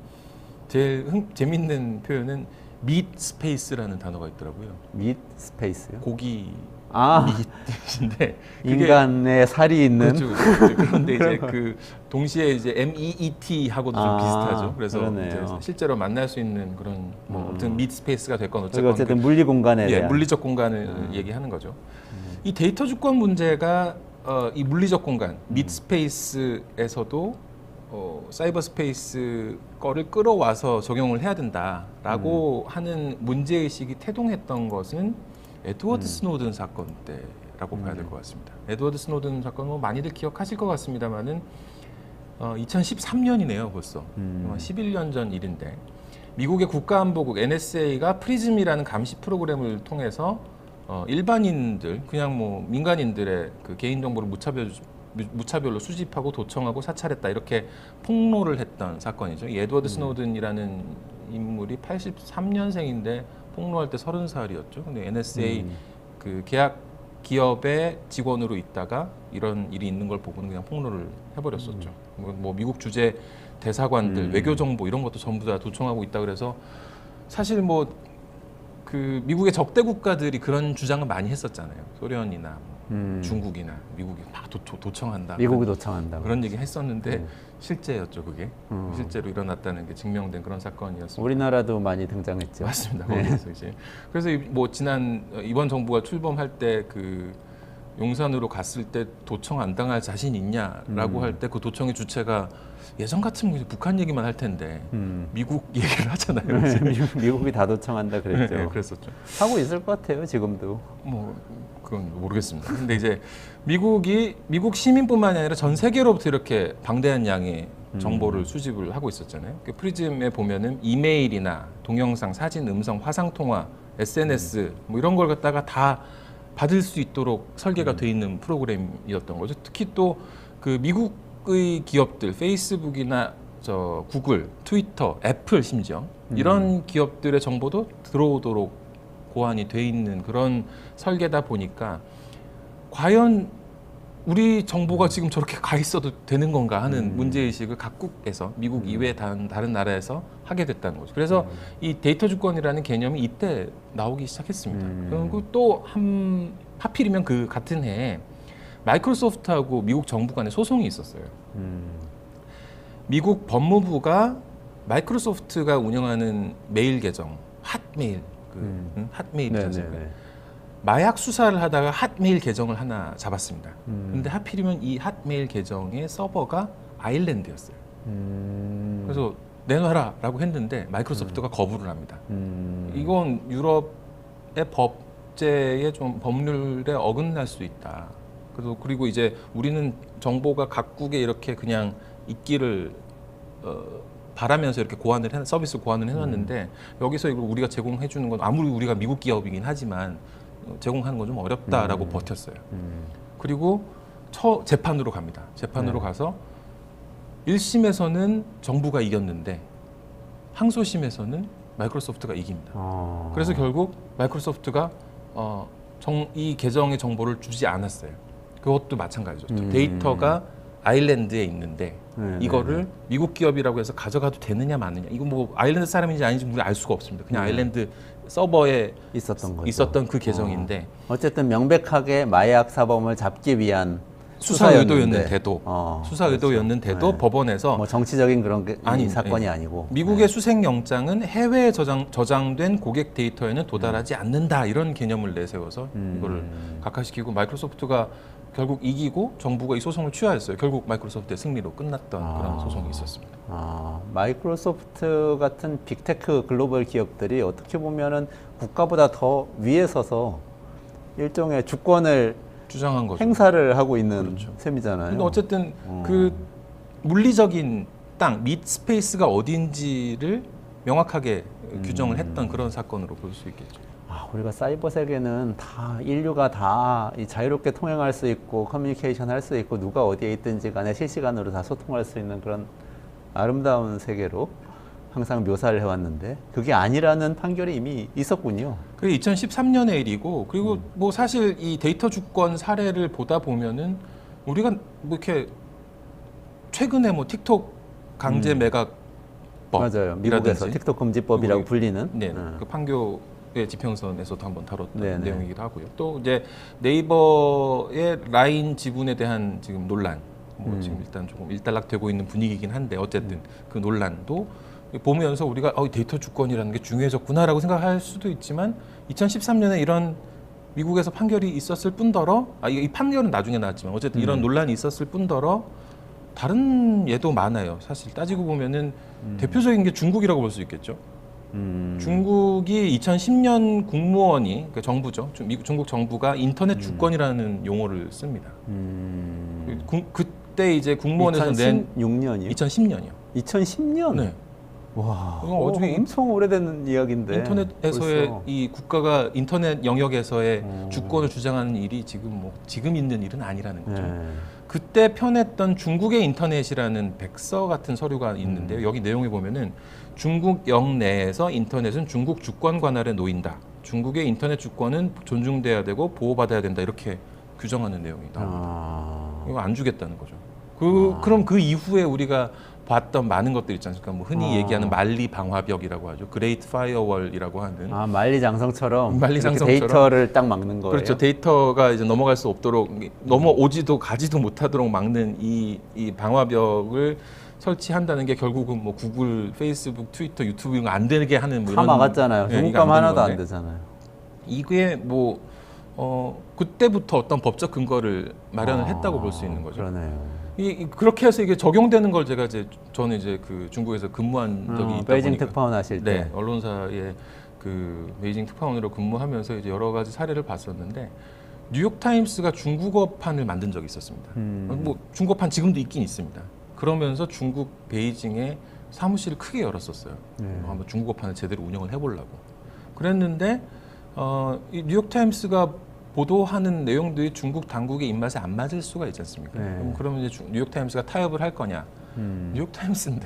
F: 제일 재밌는 표현은 밋 스페이스라는 단어가 있더라고요.
A: 밋 스페이스요?
F: 고기
A: 아,
F: 밑인데
A: 인간의 살이 있는
F: 그렇죠. 그런데 이제 그 동시에 이제 MEET 하고도 좀 비슷하죠. 그래서
A: 그러네요.
F: 이제 실제로 만날 수 있는 그런 뭐 아무튼 밋 스페이스가 됐건
A: 그리고
F: 어쨌건
A: 어쨌든 물리 공간에 대한
F: 물리적 공간을 얘기하는 거죠. 이 데이터 주권 문제가 이 물리적 공간 밋 스페이스에서도 사이버 스페이스 거를 끌어와서 적용을 해야 된다라고 하는 문제의식이 태동했던 것은 에드워드 스노든 사건 때라고 봐야 될 것 같습니다. 에드워드 스노든 사건 뭐 많이들 기억하실 것 같습니다만은 2013년이네요 벌써 11년 전 일인데 미국의 국가안보국 NSA가 프리즘이라는 감시 프로그램을 통해서 일반인들 그냥 뭐 민간인들의 그 개인 정보를 무차별로 수집하고 도청하고 사찰했다 이렇게 폭로를 했던 사건이죠. 에드워드 스노든이라는 인물이 83년생인데 폭로할 때 30살이었죠. 근데 NSA 그 계약 기업의 직원으로 있다가 이런 일이 있는 걸 보고는 그냥 폭로를 해버렸었죠. 뭐 미국 주재 대사관들, 외교 정보 이런 것도 전부 다 도청하고 있다 그래서 사실 뭐 그 미국의 적대 국가들이 그런 주장을 많이 했었잖아요. 소련이나 중국이나 미국이 막 도청한다.
A: 미국이 도청한다.
F: 그런 얘기 했었는데 실제였죠 그게. 실제로 일어났다는 게 증명된 그런 사건이었습니다.
A: 우리나라도 많이 등장했죠.
F: 맞습니다. 거기서 이제 그래서 뭐 이번 정부가 출범할 때 그 용산으로 갔을 때 도청 안 당할 자신 있냐라고 할 때 그 도청의 주체가 예전 같으면 북한 얘기만 할 텐데 미국 얘기를 하잖아요.
A: 미국이 다 도청한다 그랬죠.
F: 네, 그랬었죠.
A: 하고 있을 것 같아요 지금도.
F: 뭐 그건 모르겠습니다. 근데 이제 미국 시민뿐만이 아니라 전 세계로부터 이렇게 방대한 양의 정보를 수집을 하고 있었잖아요. 그 프리즘에 보면은 이메일이나 동영상, 사진, 음성, 화상 통화, SNS 뭐 이런 걸 갖다가 다 받을 수 있도록 설계가 돼 있는 프로그램이었던 거죠. 특히 또 그 미국의 기업들, 페이스북이나 구글, 트위터, 애플 심지어 이런 기업들의 정보도 들어오도록 고안이 돼 있는 그런 설계다 보니까 과연 우리 정보가 지금 저렇게 가 있어도 되는 건가 하는 문제의식을 각국에서 미국 이외 다른 나라에서 하게 됐다는 거죠. 그래서 이 데이터 주권이라는 개념이 이때 나오기 시작했습니다. 그리고 또 하필이면 그 같은 해에 마이크로소프트하고 미국 정부 간에 소송이 있었어요. 미국 법무부가 마이크로소프트가 운영하는 메일 계정 핫메일, 핫메일이잖아요.
A: 네네네.
F: 마약 수사를 하다가 핫메일 계정을 하나 잡았습니다. 근데 하필이면 이 핫메일 계정의 서버가 아일랜드였어요. 그래서 내놔라라고 했는데 마이크로소프트가 거부를 합니다. 이건 유럽의 법제의 좀 법률에 어긋날 수 있다. 그리고 이제 우리는 정보가 각국에 이렇게 그냥 있기를 바라면서 이렇게 서비스 고안을 해놨는데 여기서 이걸 우리가 제공해 주는 건 아무리 우리가 미국 기업이긴 하지만 제공하는 건 좀 어렵다라고 버텼어요. 그리고 재판으로 갑니다. 재판으로 가서 1심에서는 정부가 이겼는데 항소심에서는 마이크로소프트가 이깁니다. 그래서 결국 마이크로소프트가 이 계정의 정보를 주지 않았어요. 그것도 마찬가지죠. 데이터가 아일랜드에 있는데 이거를 미국 기업이라고 해서 가져가도 되느냐 마느냐. 이거 뭐 아일랜드 사람인지 아닌지 우리 알 수가 없습니다. 그냥 아일랜드 서버에 있었던 그 계정인데
A: 어쨌든 명백하게 마약 사범을 잡기 위한
F: 수사 의도였는데도 수사
A: 그렇죠.
F: 의도였는데도
A: 네.
F: 법원에서
A: 뭐 정치적인 그런
F: 아니,
A: 사건이
F: 네.
A: 아니고
F: 미국의 수색 영장은 해외에 저장된 고객 데이터에는 도달하지 않는다 이런 개념을 내세워서 이거를 각하시키고 마이크로소프트가 결국 이기고 정부가 이 소송을 취하했어요. 결국 마이크로소프트의 승리로 끝났던 그런 소송이 있었습니다.
A: 마이크로소프트 같은 빅테크 글로벌 기업들이 어떻게 보면은 국가보다 더 위에 서서 일종의 주권을
F: 주장한 거죠.
A: 행사를 하고 있는
F: 그렇죠.
A: 셈이잖아요.
F: 근데 어쨌든 그 물리적인 땅, 밋 스페이스가 어딘지를 명확하게 규정을 했던 그런 사건으로 볼 수 있겠죠.
A: 우리가 사이버 세계는 다 인류가 다 이 자유롭게 통행할 수 있고 커뮤니케이션 할 수 있고 누가 어디에 있든지 간에 실시간으로 다 소통할 수 있는 그런 아름다운 세계로 항상 묘사를 해왔는데 그게 아니라는 판결이 이미 있었군요.
F: 그게 2013년의 일이고 그리고 뭐 사실 이 데이터 주권 사례를 보다 보면은 우리가 뭐 이렇게 최근에 뭐 틱톡 강제 매각
A: 맞아요. 미국에서 틱톡 금지법이라고
F: 미국의-
A: 불리는.
F: 네, 그 판교의 지평선에서도 한번 다뤘던
A: 네네.
F: 내용이기도 하고요. 또 이제 네이버의 라인 지분에 대한 지금 논란, 뭐 지금 일단 조금 일단락되고 있는 분위기긴 한데 어쨌든 그 논란도 보면서 우리가 데이터 주권이라는 게 중요해졌구나라고 생각할 수도 있지만 2013년에 이런 미국에서 판결이 있었을 뿐더러 이 판결은 나중에 나왔지만 어쨌든 이런 논란이 있었을 뿐더러 다른 예도 많아요. 사실 따지고 보면은 대표적인 게 중국이라고 볼 수 있겠죠. 중국이 2010년 국무원이 그러니까 정부죠. 미국 중국 정부가 인터넷 주권이라는 용어를 씁니다. 그때 이제 국무원에서 낸
A: 2016년이요?
F: 2010년이요.
A: 2010년?
F: 네.
A: 와,
F: 어떻게
A: 엄청 오래된 이야기인데.
F: 인터넷에서의
A: 벌써.
F: 이 국가가 인터넷 영역에서의 주권을 주장하는 일이 지금 있는 일은 아니라는 거죠.
A: 네.
F: 그때 펴냈던 중국의 인터넷이라는 백서 같은 서류가 있는데요. 여기 내용에 보면은 중국 영내에서 인터넷은 중국 주권 관할에 놓인다. 중국의 인터넷 주권은 존중돼야 되고 보호받아야 된다. 이렇게 규정하는 내용이 나옵니다. 이거 안 주겠다는 거죠. 그럼 그 이후에 우리가 봤던 많은 것들 있지 않습니까? 뭐 흔히 얘기하는 만리 방화벽이라고 하죠. 그레이트 파이어월이라고 하는.
A: 만리장성처럼
F: 만리장성처럼
A: 이렇게 데이터를 딱 막는 거예요.
F: 그렇죠. 데이터가 이제 넘어갈 수 없도록 넘어오지도 가지도 못하도록 막는 이 방화벽을 설치한다는 게 결국은 뭐 구글, 페이스북, 트위터, 유튜브 이런 거 안 되게 하는 뭐
A: 다
F: 이런
A: 막았잖아요.
F: 네, 이게
A: 중국감
F: 안 되는
A: 하나도 안
F: 건데
A: 되잖아요.
F: 이게 뭐 그때부터 어떤 법적 근거를 마련을 했다고 볼 수 있는 거죠.
A: 그러네요.
F: 그렇게 해서 이게 적용되는 걸 저는 이제 그 중국에서 근무한 적이 있다
A: 베이징
F: 보니까
A: 특파원 하실 때.
F: 네, 언론사의 그 베이징 특파원으로 근무하면서 이제 여러 가지 사례를 봤었는데 뉴욕 타임스가 중국어판을 만든 적이 있었습니다. 뭐 중국어판 지금도 있긴 있습니다. 그러면서 중국 베이징에 사무실을 크게 열었었어요. 한번 중국어판을 제대로 운영을 해보려고. 그랬는데 이 뉴욕 타임스가 보도하는 내용들이 중국 당국의 입맛에 안 맞을 수가 있지 않습니까? 그러면 이제 뉴욕 타임스가 타협을 할 거냐? 뉴욕 타임스인데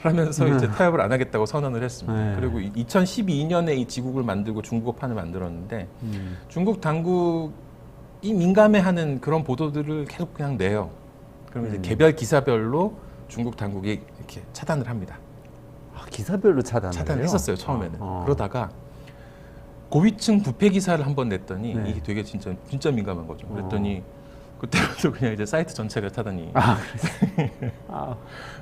F: 하면서 이제 타협을 안 하겠다고 선언을 했습니다. 그리고 2012년에 이 지국을 만들고 중국어판을 만들었는데 중국 당국이 민감해하는 그런 보도들을 계속 그냥 내요. 그러면 이제 개별 기사별로 중국 당국이 이렇게 차단을 합니다.
A: 아, 기사별로 차단을
F: 차단을
A: 해요?
F: 했었어요 처음에는.
A: 아.
F: 그러다가 고위층 부패 기사를 한번 냈더니
A: 네.
F: 이게 되게 진짜 민감한 거죠. 그랬더니 그때부터 그냥 이제 사이트 전체가 차단이.
A: 아, 아,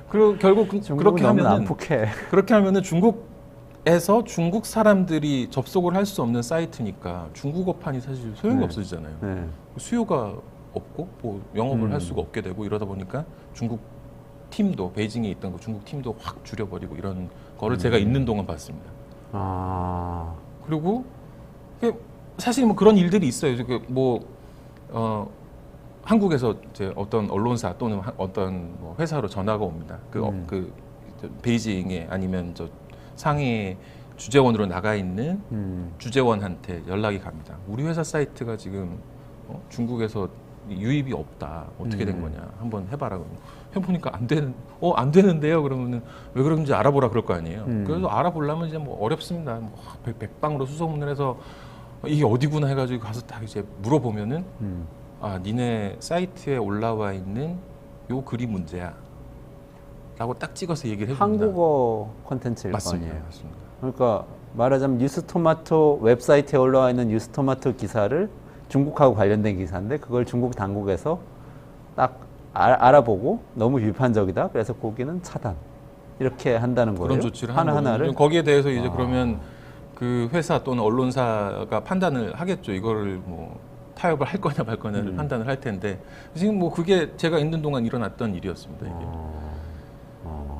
F: 그리고 결국
A: 중국은
F: 그렇게
A: 너무
F: 하면은
A: 난폭해.
F: 그렇게 하면은 중국에서 중국 사람들이 접속을 할 수 없는 사이트니까 중국어판이 사실 소용이
A: 네.
F: 없어지잖아요.
A: 네.
F: 수요가 없고 뭐 영업을 할 수가 없게 되고 이러다 보니까 중국 팀도 베이징에 있던 거 중국 팀도 확 줄여버리고 이런 거를 제가 있는 동안 봤습니다.
A: 아,
F: 그리고 사실 뭐 그런 일들이 있어요. 뭐 한국에서 이제 어떤 언론사 또는 어떤 뭐 회사로 전화가 옵니다. 그 베이징에 아니면 저 상해 주재원으로 나가 있는 주재원한테 연락이 갑니다. 우리 회사 사이트가 지금 중국에서 유입이 없다. 어떻게 된 거냐? 한번 해봐라. 해보니까 안 되는데요. 그러면은 왜 그런지 알아보라 그럴 거 아니에요. 그래서 알아보려면 이제 뭐 어렵습니다. 뭐 백방으로 수소문을 해서 이게 어디구나 해가지고 가서 딱 이제 물어보면은 아, 니네 사이트에 올라와 있는 요 글이 문제야. 라고 딱 찍어서 얘기를 해줍니다.
A: 한국어 콘텐츠일 거
F: 맞습니다.
A: 아니에요.
F: 맞습니다.
A: 그러니까 말하자면 뉴스토마토 웹사이트에 올라와 있는 뉴스토마토 기사를 중국하고 관련된 기사인데 그걸 중국 당국에서 딱 알아보고 너무 비판적이다. 그래서 거기는 차단. 이렇게 한다는 거예요.
F: 그런 조치를 하는
A: 하나하나를.
F: 거죠. 거기에 대해서 이제 그러면 그 회사 또는 언론사가 판단을 하겠죠. 이거를 뭐 타협을 할 거냐 말 거냐를 판단을 할 텐데 지금 뭐 그게 제가 있는 동안 일어났던 일이었습니다. 이게.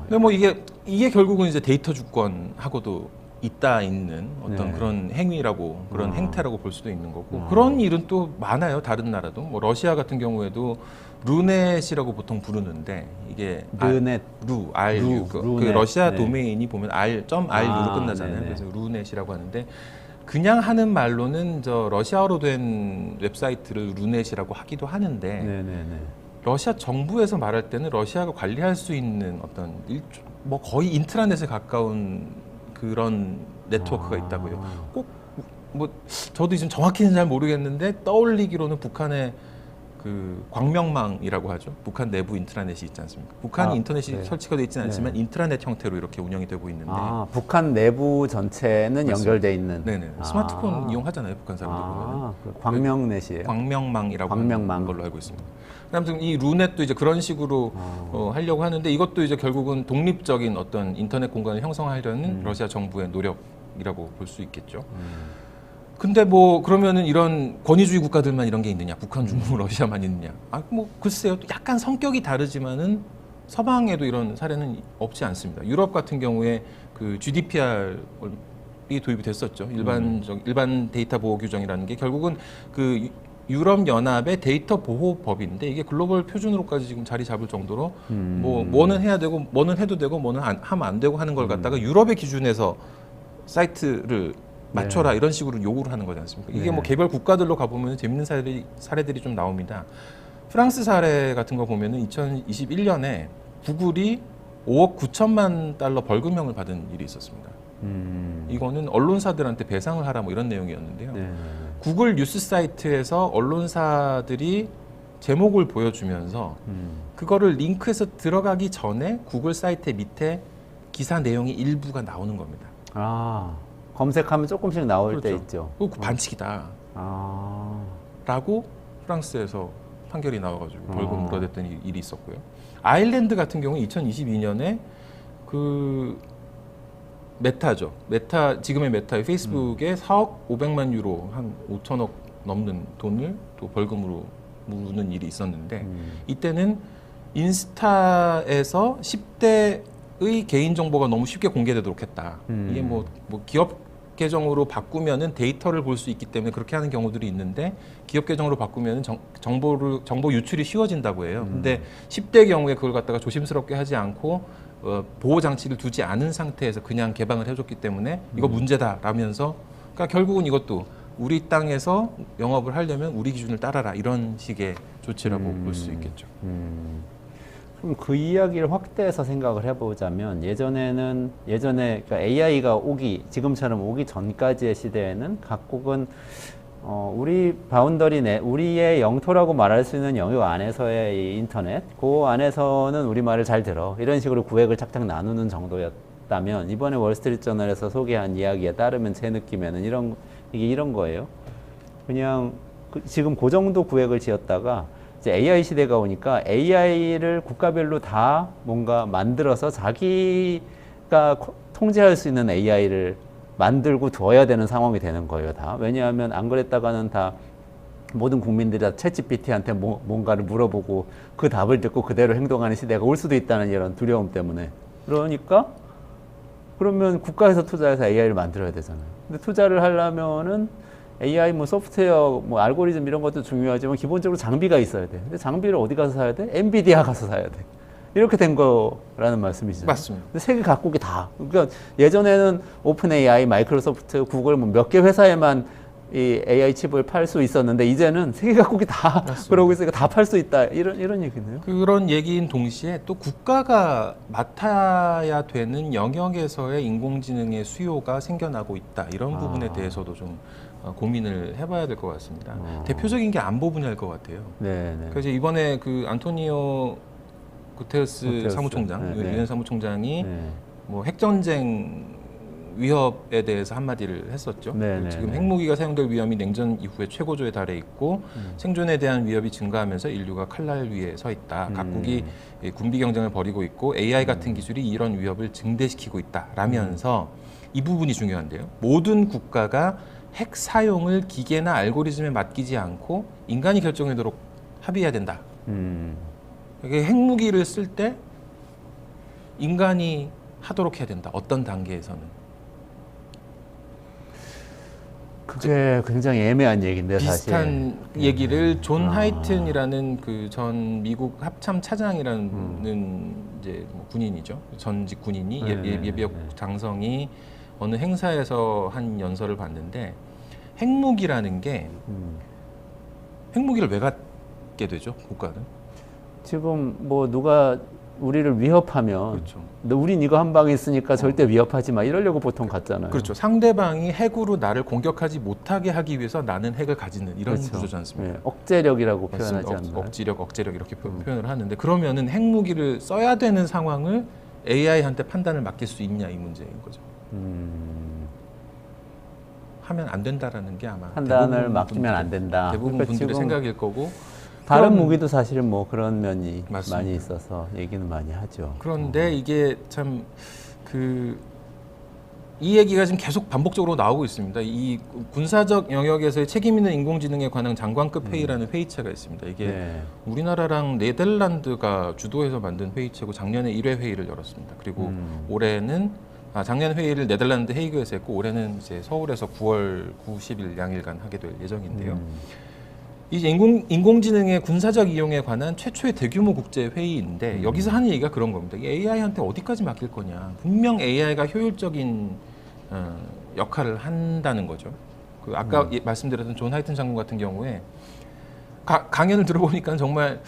F: 근데 뭐 이게 결국은 이제 데이터 주권하고도 있는 어떤
A: 네.
F: 그런 행위라고 그런 행태라고 볼 수도 있는 거고 그런 일은 또 많아요. 다른 나라도 뭐 러시아 같은 경우에도 루넷이라고 보통 부르는데 이게
A: 르넷.
F: RU 그
A: 루넷.
F: 러시아
A: 네.
F: 도메인이 보면 .ru로
A: 아,
F: 끝나잖아요.
A: 네네.
F: 그래서 루넷이라고 하는데 그냥 하는 말로는 저 러시아어로 된 웹사이트를 루넷이라고 하기도 하는데
A: 네네네.
F: 러시아 정부에서 말할 때는 러시아가 관리할 수 있는 어떤 뭐 거의 인트라넷에 가까운 그런 네트워크가 있다고요. 꼭 뭐 저도 지금 정확히는 잘 모르겠는데 떠올리기로는 북한의 그 광명망이라고 하죠. 북한 내부 인트라넷이 있지 않습니까? 북한 인터넷이
A: 네.
F: 설치가 되어 있지는 않지만 인트라넷 형태로 이렇게 운영이 되고 있는데
A: 북한 내부 전체는
F: 맞습니다.
A: 연결돼 있는.
F: 네네. 스마트폰 이용하잖아요. 북한 사람들 보면.
A: 그 광명넷이에요.
F: 광명망이라고
A: 광명망.
F: 하는 걸로 알고 있습니다. 아무튼 이 루넷도 이제 그런 식으로 하려고 하는데 이것도 이제 결국은 독립적인 어떤 인터넷 공간을 형성하려는 러시아 정부의 노력이라고 볼 수 있겠죠. 근데 뭐 그러면은 이런 권위주의 국가들만 이런 게 있느냐? 북한, 중국, 러시아만 있느냐? 아, 뭐 글쎄요. 약간 성격이 다르지만은 서방에도 이런 사례는 없지 않습니다. 유럽 같은 경우에 그 GDPR이 도입이 됐었죠. 일반 데이터 보호 규정이라는 게 결국은 그 유럽 연합의 데이터 보호법인데 이게 글로벌 표준으로까지 지금 자리 잡을 정도로 뭐는 해야 되고 뭐는 해도 되고 뭐는 하면 안 되고 하는 걸 갖다가 유럽의 기준에서 사이트를 맞춰라 이런 식으로 요구를 하는 거지 않습니까? 이게 뭐 개별 국가들로 가보면 재밌는 사례들이 좀 나옵니다. 프랑스 사례 같은 거 보면은 2021년에 구글이 5억 9천만 달러 벌금형을 받은 일이 있었습니다. 이거는 언론사들한테 배상을 하라 뭐 이런 내용이었는데요.
A: 네.
F: 구글 뉴스 사이트에서 언론사들이 제목을 보여주면서 그거를 링크해서 들어가기 전에 구글 사이트 밑에 기사 내용이 일부가 나오는 겁니다.
A: 검색하면 조금씩 나올 때
F: 그렇죠.
A: 있죠.
F: 그거 반칙이다. 라고 프랑스에서 판결이 나와가지고 벌금 물어댔던 일이 있었고요. 아일랜드 같은 경우 2022년에 그 메타죠. 지금의 메타의 페이스북에 4억 500만 유로 한 5천억 넘는 돈을 또 벌금으로 무는 일이 있었는데 이때는 인스타에서 10대의 개인정보가 너무 쉽게 공개되도록 했다. 이게 뭐 기업 계정으로 바꾸면은 데이터를 볼 수 있기 때문에 그렇게 하는 경우들이 있는데 기업 계정으로 바꾸면은 정보 유출이 쉬워진다고 해요. 근데 10대 경우에 그걸 갖다가 조심스럽게 하지 않고 보호 장치를 두지 않은 상태에서 그냥 개방을 해줬기 때문에 이거 문제다라면서 그러니까 결국은 이것도 우리 땅에서 영업을 하려면 우리 기준을 따라라 이런 식의 조치라고 볼 수 있겠죠.
A: 그럼 그 이야기를 확대해서 생각을 해보자면 예전에 그러니까 AI가 지금처럼 오기 전까지의 시대에는 각국은 우리 바운더리 내 우리의 영토라고 말할 수 있는 영역 안에서의 이 인터넷, 그 안에서는 우리 말을 잘 들어. 이런 식으로 구획을 착착 나누는 정도였다면 이번에 월스트리트저널에서 소개한 이야기에 따르면 제 느낌에는 이게 이런 거예요. 그냥 지금 그 정도 구획을 지었다가 이제 AI 시대가 오니까 AI를 국가별로 다 뭔가 만들어서 자기가 통제할 수 있는 AI를 만들고 둬야 되는 상황이 되는 거예요, 다. 왜냐하면 안 그랬다가는 다 모든 국민들이 다 챗GPT한테 뭔가를 물어보고 그 답을 듣고 그대로 행동하는 시대가 올 수도 있다는 이런 두려움 때문에. 그러니까 그러면 국가에서 투자해서 AI를 만들어야 되잖아요. 근데 투자를 하려면은 AI 뭐 소프트웨어 뭐 알고리즘 이런 것도 중요하지만 기본적으로 장비가 있어야 돼. 근데 장비를 어디 가서 사야 돼? 엔비디아 가서 사야 돼. 이렇게 된 거라는 말씀이시죠.
F: 맞습니다.
A: 근데 세계 각국이 다. 그러니까 예전에는 오픈 AI, 마이크로소프트, 구글 뭐 몇 개 회사에만 이 AI 칩을 팔 수 있었는데 이제는 세계 각국이 다 그러고 있으니까 다 팔 수 있다. 이런 얘기네요.
F: 그런 얘기인 동시에 또 국가가 맡아야 되는 영역에서의 인공지능의 수요가 생겨나고 있다. 이런 부분에 대해서도 좀 고민을 해봐야 될 것 같습니다. 대표적인 게 안보 분야일 것 같아요.
A: 네.
F: 그래서 이번에 그 안토니오 구테르스 사무총장,
A: 네.
F: 유엔 사무총장이
A: 네.
F: 뭐 핵전쟁 위협에 대해서 한마디를 했었죠.
A: 네,
F: 지금
A: 네.
F: 핵무기가 사용될 위험이 냉전 이후에 최고조에 달해 있고 생존에 대한 위협이 증가하면서 인류가 칼날 위에 서 있다. 각국이 군비 경쟁을 벌이고 있고 AI 같은 기술이 이런 위협을 증대시키고 있다라면서 이 부분이 중요한데요. 모든 국가가 핵 사용을 기계나 알고리즘에 맡기지 않고 인간이 결정하도록 합의해야 된다. 이게 핵무기를 쓸 때 인간이 하도록 해야 된다. 어떤 단계에서는.
A: 그게 굉장히 애매한 얘기인데
F: 비슷한
A: 사실.
F: 얘기를 존 하이튼이라는 그 전 미국 합참 차장이라는 이제 뭐 군인이죠. 전직 군인이 예비역 장성이 어느 행사에서 한 연설을 봤는데 핵무기라는 게 핵무기를 왜 갖게 되죠? 국가는?
A: 지금 뭐 누가 우리를 위협하면
F: 그렇죠.
A: 우린 이거 한 방에 있으니까 절대 위협하지 마 이러려고 보통 갔잖아요.
F: 그렇죠. 상대방이 핵으로 나를 공격하지 못하게 하기 위해서 나는 핵을 가지는 이런
A: 그렇죠.
F: 구조지 않습니까?
A: 네, 억제력이라고 표현하지
F: 맞습니다.
A: 않나요?
F: 억지력 이렇게 표현을 하는데 그러면은 핵무기를 써야 되는 상황을 AI한테 판단을 맡길 수 있냐 이 문제인 거죠. 하면 안 된다라는 게 아마
A: 판단을
F: 대부분
A: 맡기면 안
F: 분들의-
A: 된다.
F: 대부분
A: 그러니까
F: 분들의
A: 지금
F: 생각일 거고
A: 다른
F: 그럼-
A: 무기도 사실은 뭐 그런 면이
F: 맞습니다.
A: 많이 있어서 얘기는 많이 하죠.
F: 그런데 이게 참 이 얘기가 지금 계속 반복적으로 나오고 있습니다. 이 군사적 영역에서의 책임 있는 인공지능에 관한 장관급 회의라는 회의체가 있습니다. 이게
A: 네.
F: 우리나라랑 네덜란드가 주도해서 만든 회의체고 작년에 1회 회의를 열었습니다. 그리고 올해는 작년 회의를 네덜란드 헤이그에서 했고 올해는 이제 서울에서 9월 9, 10일 양일간 하게 될 예정인데요. 이제 인공지능의 군사적 이용에 관한 최초의 대규모 국제 회의인데 여기서 하는 얘기가 그런 겁니다. AI한테 어디까지 맡길 거냐. 분명 AI가 효율적인 역할을 한다는 거죠. 그 아까 말씀드렸던 존 하이튼 장군 같은 경우에 강연을 들어보니까 정말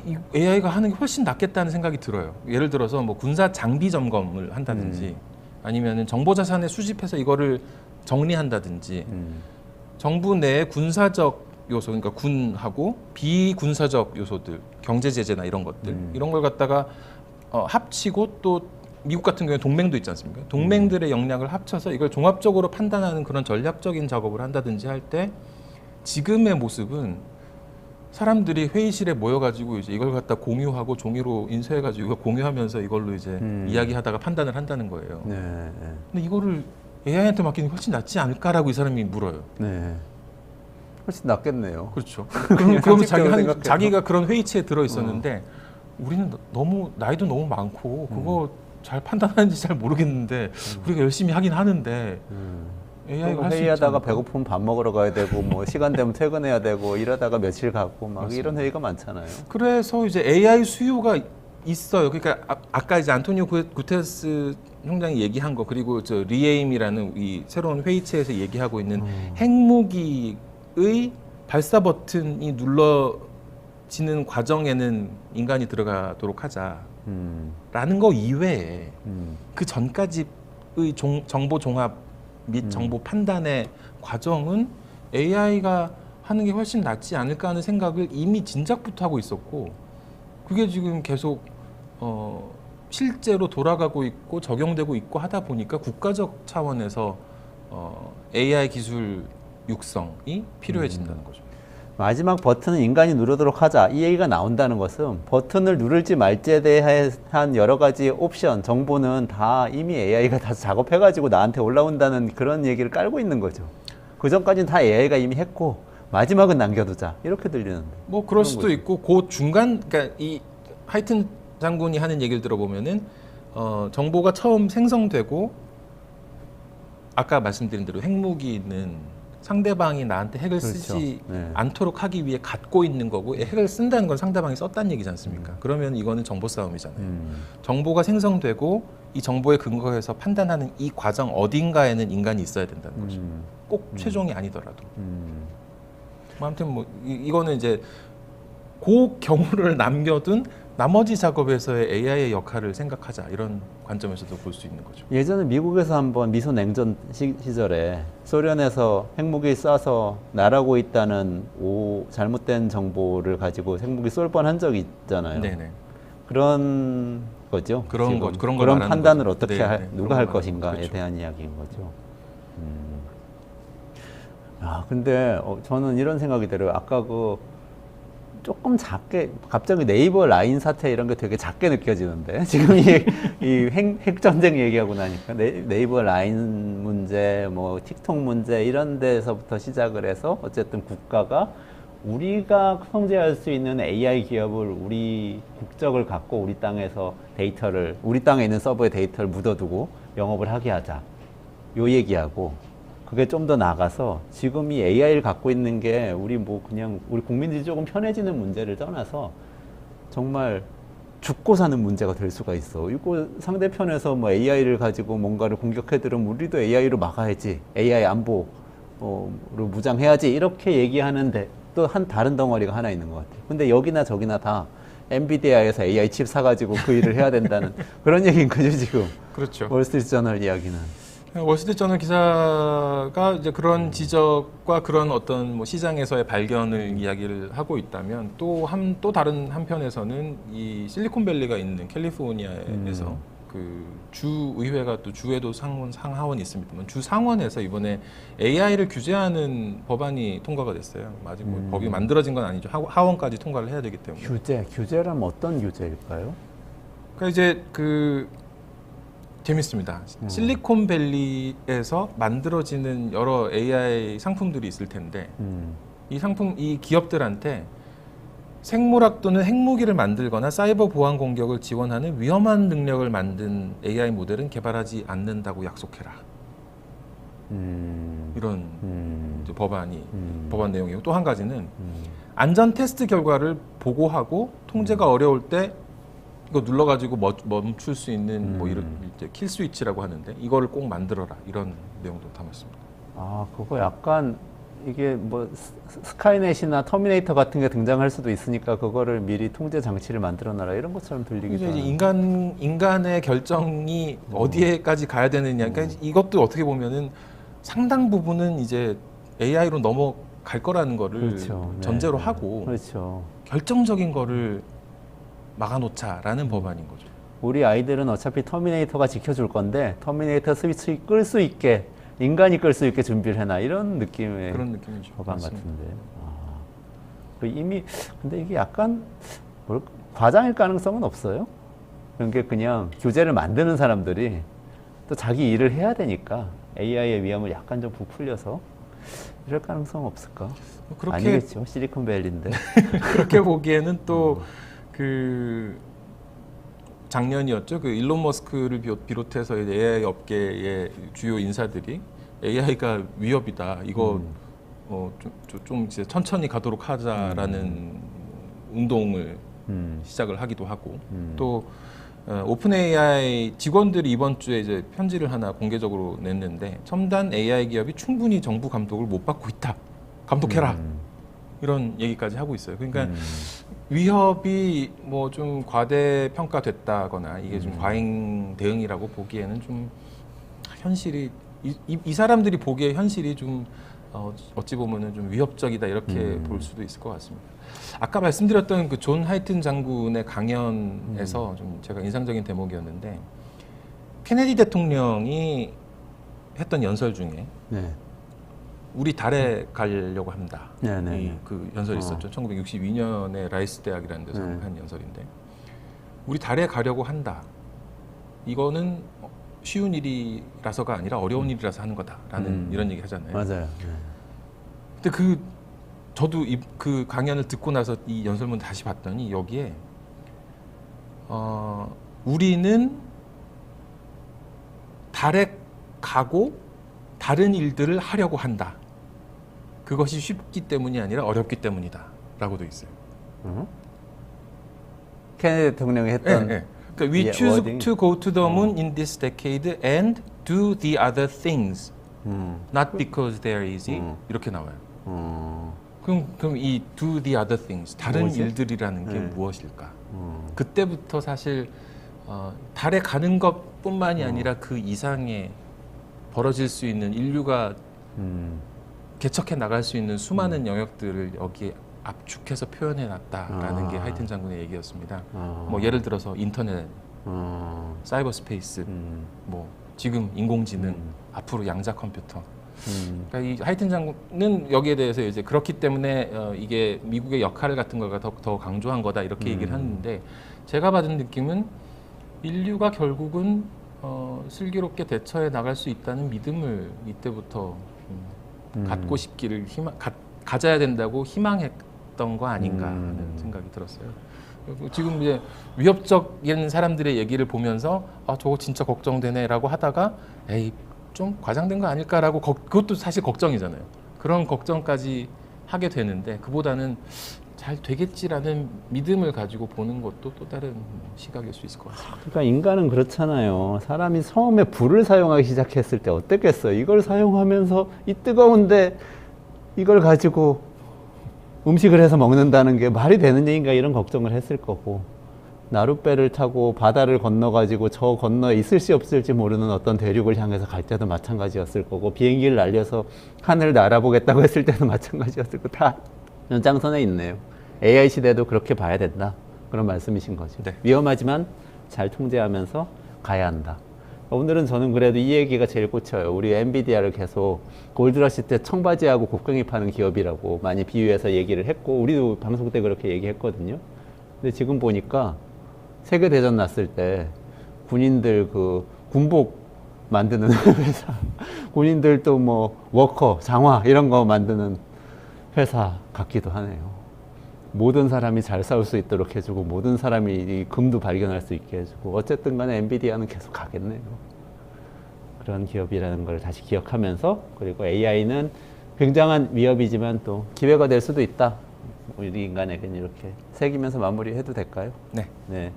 F: 이 AI가 하는 게 훨씬 낫겠다는 생각이 들어요. 예를 들어서 뭐 군사 장비 점검을 한다든지 아니면은 정보 자산을 수집해서 이거를 정리한다든지 정부 내 군사적 요소, 그러니까 군하고 비군사적 요소들, 경제 제재나 이런 것들 이런 걸 갖다가 합치고 또 미국 같은 경우에 동맹도 있지 않습니까? 동맹들의 역량을 합쳐서 이걸 종합적으로 판단하는 그런 전략적인 작업을 한다든지 할 때 지금의 모습은 사람들이 회의실에 모여가지고 이제 이걸 갖다 공유하고 종이로 인쇄해가지고 이거 공유하면서 이걸로 이제 이야기하다가 판단을 한다는 거예요.
A: 네.
F: 근데 이거를 AI한테 맡기는 게 훨씬 낫지 않을까라고 이 사람이 물어요.
A: 네. 훨씬 낫겠네요.
F: 그렇죠.
A: 그냥
F: 그러면
A: 상식적으로 생각해서.
F: 자기가 그런 회의체에 들어 있었는데 우리는 너무 나이도 너무 많고 그거 잘 판단하는지 잘 모르겠는데 우리가 열심히 하긴 하는데 AI가 할 수 있지
A: 회의하다가
F: 않을까?
A: 배고프면 밥 먹으러 가야 되고 뭐 시간 되면 퇴근해야 되고 이러다가 며칠 가고 막 이런 회의가 많잖아요.
F: 그래서 이제 AI 수요가 있어요. 그러니까 아까 이제 안토니오 구테르스 총장이 얘기한 거 그리고 저 리에임이라는 이 새로운 회의체에서 얘기하고 있는 핵무기의 발사 버튼이 눌러지는 과정에는 인간이 들어가도록 하자라는 거 이외에 그 전까지의 정보 종합 및 정보 판단의 과정은 AI가 하는 게 훨씬 낫지 않을까 하는 생각을 이미 진작부터 하고 있었고 그게 지금 계속 실제로 돌아가고 있고 적용되고 있고 하다 보니까 국가적 차원에서 AI 기술 육성이 필요해진다는 거죠.
A: 마지막 버튼은 인간이 누르도록 하자 이 얘기가 나온다는 것은 버튼을 누를지 말지에 대한 여러 가지 옵션 정보는 다 이미 AI가 다 작업해가지고 나한테 올라온다는 그런 얘기를 깔고 있는 거죠. 그 전까지는 다 AI가 이미 했고 마지막은 남겨두자 이렇게 들리는데.
F: 뭐 그럴 수도 있고 그 중간 그러니까 이 하이튼 장군이 하는 얘기를 들어보면은 정보가 처음 생성되고 아까 말씀드린 대로 핵무기는 상대방이 나한테 핵을
A: 그렇죠.
F: 쓰지
A: 네.
F: 않도록 하기 위해 갖고 있는 거고 핵을 쓴다는 건 상대방이 썼다는 얘기지 않습니까? 그러면 이거는 정보 싸움이잖아요. 정보가 생성되고 이 정보에 근거해서 판단하는 이 과정 어딘가에는 인간이 있어야 된다는 거죠. 꼭 최종이 아니더라도. 뭐 아무튼 뭐 이거는 이제 그 경우를 남겨둔 나머지 작업에서의 AI의 역할을 생각하자 이런 관점에서도 볼 수 있는 거죠.
A: 예전에 미국에서 한번 미소 냉전 시절에 소련에서 핵무기 쏴서 날아오고 있다는 잘못된 정보를 가지고 핵무기 쏠 뻔한 적이 있잖아요.
F: 네네.
A: 그런 거죠.
F: 그런 거 그런 걸
A: 그런
F: 말하는
A: 판단을
F: 거죠.
A: 어떻게
F: 네네.
A: 누가 할
F: 그런 걸
A: 것인가에
F: 말하는 거죠.
A: 대한 이야기인 거죠. 근데 저는 이런 생각이 들어요. 아까 조금 작게 갑자기 네이버 라인 사태 이런 게 되게 작게 느껴지는데 지금 이 핵전쟁 얘기하고 나니까 네이버 라인 문제 뭐 틱톡 문제 이런 데서부터 시작을 해서 어쨌든 국가가 우리가 통제할 수 있는 AI 기업을 우리 국적을 갖고 우리 땅에서 데이터를 우리 땅에 있는 서버에 데이터를 묻어두고 영업을 하게 하자 요 얘기하고 그게 좀 더 나가서 지금 이 AI를 갖고 있는 게 우리 국민들이 조금 편해지는 문제를 떠나서 정말 죽고 사는 문제가 될 수가 있어. 이거 상대편에서 뭐 AI를 가지고 뭔가를 공격해 들으면 우리도 AI로 막아야지. AI 안보로 무장해야지. 이렇게 얘기하는데 또 다른 덩어리가 하나 있는 것 같아요. 근데 여기나 저기나 다 엔비디아에서 AI 칩 사가지고 그 일을 해야 된다는 그런 얘기인 거죠, 지금.
F: 그렇죠.
A: 월스트리트저널 이야기는.
F: 월스트리트저널 기사가 이제 그런 지적과 그런 어떤 뭐 시장에서의 발견을 이야기를 하고 있다면 또 다른 한편에서는 이 실리콘밸리가 있는 캘리포니아에서 그 주의회가 또 주에도 상하원이 있습니다만 주 상원에서 이번에 AI를 규제하는 법안이 통과가 됐어요. 아직 뭐 법이 만들어진 건 아니죠. 하원까지 통과를 해야 되기 때문에.
A: 규제라면 어떤 규제일까요?
F: 그러니까 이제 재밌습니다. 실리콘밸리에서 만들어지는 여러 AI 상품들이 있을 텐데 이 기업들한테 생물학 또는 핵무기를 만들거나 사이버 보안 공격을 지원하는 위험한 능력을 만든 AI 모델은 개발하지 않는다고 약속해라. 이런 이제 법안 내용이고 또 한 가지는 안전 테스트 결과를 보고하고 통제가 어려울 때 이거 눌러가지고 멈출 수 있는 뭐 이런 킬 스위치라고 하는데 이거를 꼭 만들어라 이런 내용도 담았습니다.
A: 그거 약간 이게 뭐 스카이넷이나 터미네이터 같은 게 등장할 수도 있으니까 그거를 미리 통제 장치를 만들어놔라 이런 것처럼 들리기도
F: 이제
A: 하는데.
F: 인간의 결정이 어디에까지 가야 되느냐. 그러니까 이것도 어떻게 보면은 상당 부분은 이제 AI로 넘어갈 거라는 거를
A: 그렇죠.
F: 전제로
A: 네.
F: 하고
A: 그렇죠.
F: 결정적인 거를 막아놓자라는 법안인 거죠.
A: 우리 아이들은 어차피 터미네이터가 지켜줄 건데 터미네이터 스위치 끌 수 있게 인간이 끌 수 있게 준비를 해놔 이런 느낌의
F: 그런 느낌이죠.
A: 법안
F: 맞습니다.
A: 같은데. 이미 근데 이게 약간 과장일 가능성은 없어요? 그게 그냥 규제를 만드는 사람들이 또 자기 일을 해야 되니까 AI의 위험을 약간 좀 부풀려서 이럴 가능성 없을까?
F: 그렇게
A: 아니겠죠. 실리콘밸리인데.
F: 그렇게 보기에는 또 작년이었죠. 일론 머스크를 비롯해서 AI 업계의 주요 인사들이 AI가 위협이다. 이거 좀 이제 천천히 가도록 하자라는 운동을 시작을 하기도 하고 또 오픈 AI 직원들이 이번 주에 이제 편지를 하나 공개적으로 냈는데 첨단 AI 기업이 충분히 정부 감독을 못 받고 있다. 감독해라. 이런 얘기까지 하고 있어요. 그러니까 위협이 뭐 좀 과대평가됐다거나 이게 좀 과잉 대응이라고 보기에는 좀 현실이 이 사람들이 보기에 현실이 좀 어찌 보면은 좀 위협적이다 이렇게 볼 수도 있을 것 같습니다. 아까 말씀드렸던 그 존 하이튼 장군의 강연에서 좀 제가 인상적인 대목이었는데 케네디 대통령이 했던 연설 중에
A: 네.
F: 우리 달에 가려고 합니다.
A: 네, 네,
F: 이
A: 네.
F: 그 연설이 있었죠. 1962년에 라이스 대학이라는 데서
A: 네.
F: 한 연설인데 우리 달에 가려고 한다. 이거는 쉬운 일이라서가 아니라 어려운 일이라서 하는 거다라는 이런 얘기 하잖아요.
A: 맞아요. 네.
F: 근데 저도 그 강연을 듣고 나서 이 연설문 다시 봤더니 여기에 우리는 달에 가고 다른 일들을 하려고 한다. 그것이 쉽기 때문이 아니라 어렵기 때문이다라고 돼 있어요.
A: 케네디 대통령이 했던
F: 그러니까 we
A: 예,
F: choose
A: 워딩.
F: to go to the moon in this decade and do the other things, not because they are easy. 이렇게 나와요. 그럼 이 do the other things 다른
A: 뭐지?
F: 일들이라는 게
A: 네.
F: 무엇일까? 그때부터 사실 달에 가는 것뿐만이 아니라 그 이상의 벌어질 수 있는 인류가 개척해 나갈 수 있는 수많은 영역들을 여기에 압축해서 표현해 놨다라는 게 하이튼 장군의 얘기였습니다. 뭐 예를 들어서 인터넷, 사이버 스페이스, 뭐 지금 인공지능, 앞으로 양자 컴퓨터. 그러니까 이 하이튼 장군은 여기에 대해서 이제 그렇기 때문에 이게 미국의 역할 같은 거가 더 강조한 거다 이렇게 얘기를 하는데 제가 받은 느낌은 인류가 결국은 슬기롭게 대처해 나갈 수 있다는 믿음을 이때부터 갖고 싶기를 가져야 된다고 희망했던 거 아닌가 하는 생각이 들었어요. 그리고 지금 이제 위협적인 사람들의 얘기를 보면서 저거 진짜 걱정되네라고 하다가 에이 좀 과장된 거 아닐까라고 그것도 사실 걱정이잖아요. 그런 걱정까지 하게 되는데 그보다는 잘 되겠지라는 믿음을 가지고 보는 것도 또 다른 시각일 수 있을 것 같습니다.
A: 그러니까 인간은 그렇잖아요. 사람이 처음에 불을 사용하기 시작했을 때 어땠겠어요? 이걸 사용하면서 이 뜨거운데 이걸 가지고 음식을 해서 먹는다는 게 말이 되는 얘기인가 이런 걱정을 했을 거고 나룻배를 타고 바다를 건너가지고 저 건너에 있을지 없을지 모르는 어떤 대륙을 향해서 갈 때도 마찬가지였을 거고 비행기를 날려서 하늘을 날아보겠다고 했을 때도 마찬가지였을 거고 다 연장선에 있네요. AI 시대도 그렇게 봐야 된다. 그런 말씀이신 거죠.
F: 네.
A: 위험하지만 잘 통제하면서 가야 한다. 오늘은 저는 그래도 이 얘기가 제일 꽂혀요. 우리 엔비디아를 계속 골드러시 때 청바지하고 곡괭이 파는 기업이라고 많이 비유해서 얘기를 했고 우리도 방송 때 그렇게 얘기했거든요. 근데 지금 보니까 세계대전 났을 때 군인들 그 군복 만드는 회사, 군인들 또 뭐 워커, 장화 이런 거 만드는 회사 같기도 하네요. 모든 사람이 잘 싸울 수 있도록 해주고 모든 사람이 이 금도 발견할 수 있게 해주고 어쨌든 간에 엔비디아는 계속 가겠네요. 그런 기업이라는 걸 다시 기억하면서 그리고 AI는 굉장한 위협이지만 또 기회가 될 수도 있다. 우리 인간에게는 이렇게 새기면서 마무리해도 될까요?
F: 네.
A: 네.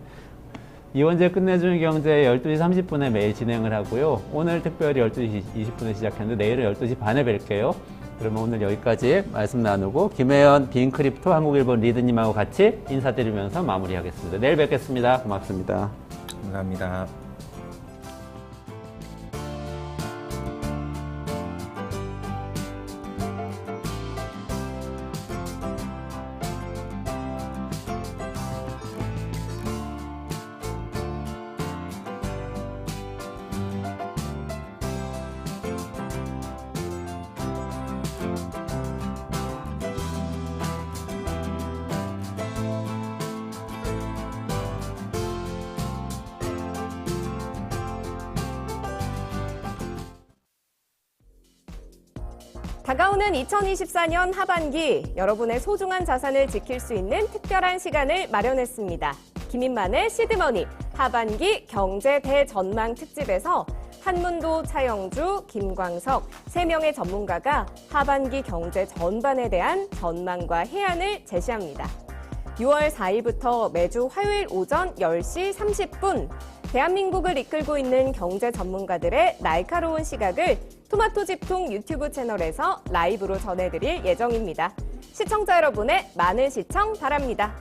A: 이원재 끝내주는 경제 12시 30분에 매일 진행을 하고요. 오늘 특별히 12시 20분에 시작했는데 내일은 12시 반에 뵐게요. 그러면 오늘 여기까지 말씀 나누고 김혜연, 빈크립토, 한국일본 리드님하고 같이 인사드리면서 마무리하겠습니다. 내일 뵙겠습니다. 고맙습니다.
F: 감사합니다.
G: 다가오는 2024년 하반기 여러분의 소중한 자산을 지킬 수 있는 특별한 시간을 마련했습니다. 김인만의 시드머니 하반기 경제 대전망 특집에서 한문도, 차영주, 김광석 3명의 전문가가 하반기 경제 전반에 대한 전망과 해안을 제시합니다. 6월 4일부터 매주 화요일 오전 10시 30분 대한민국을 이끌고 있는 경제 전문가들의 날카로운 시각을 토마토 집통 유튜브 채널에서 라이브로 전해드릴 예정입니다. 시청자 여러분의 많은 시청 바랍니다.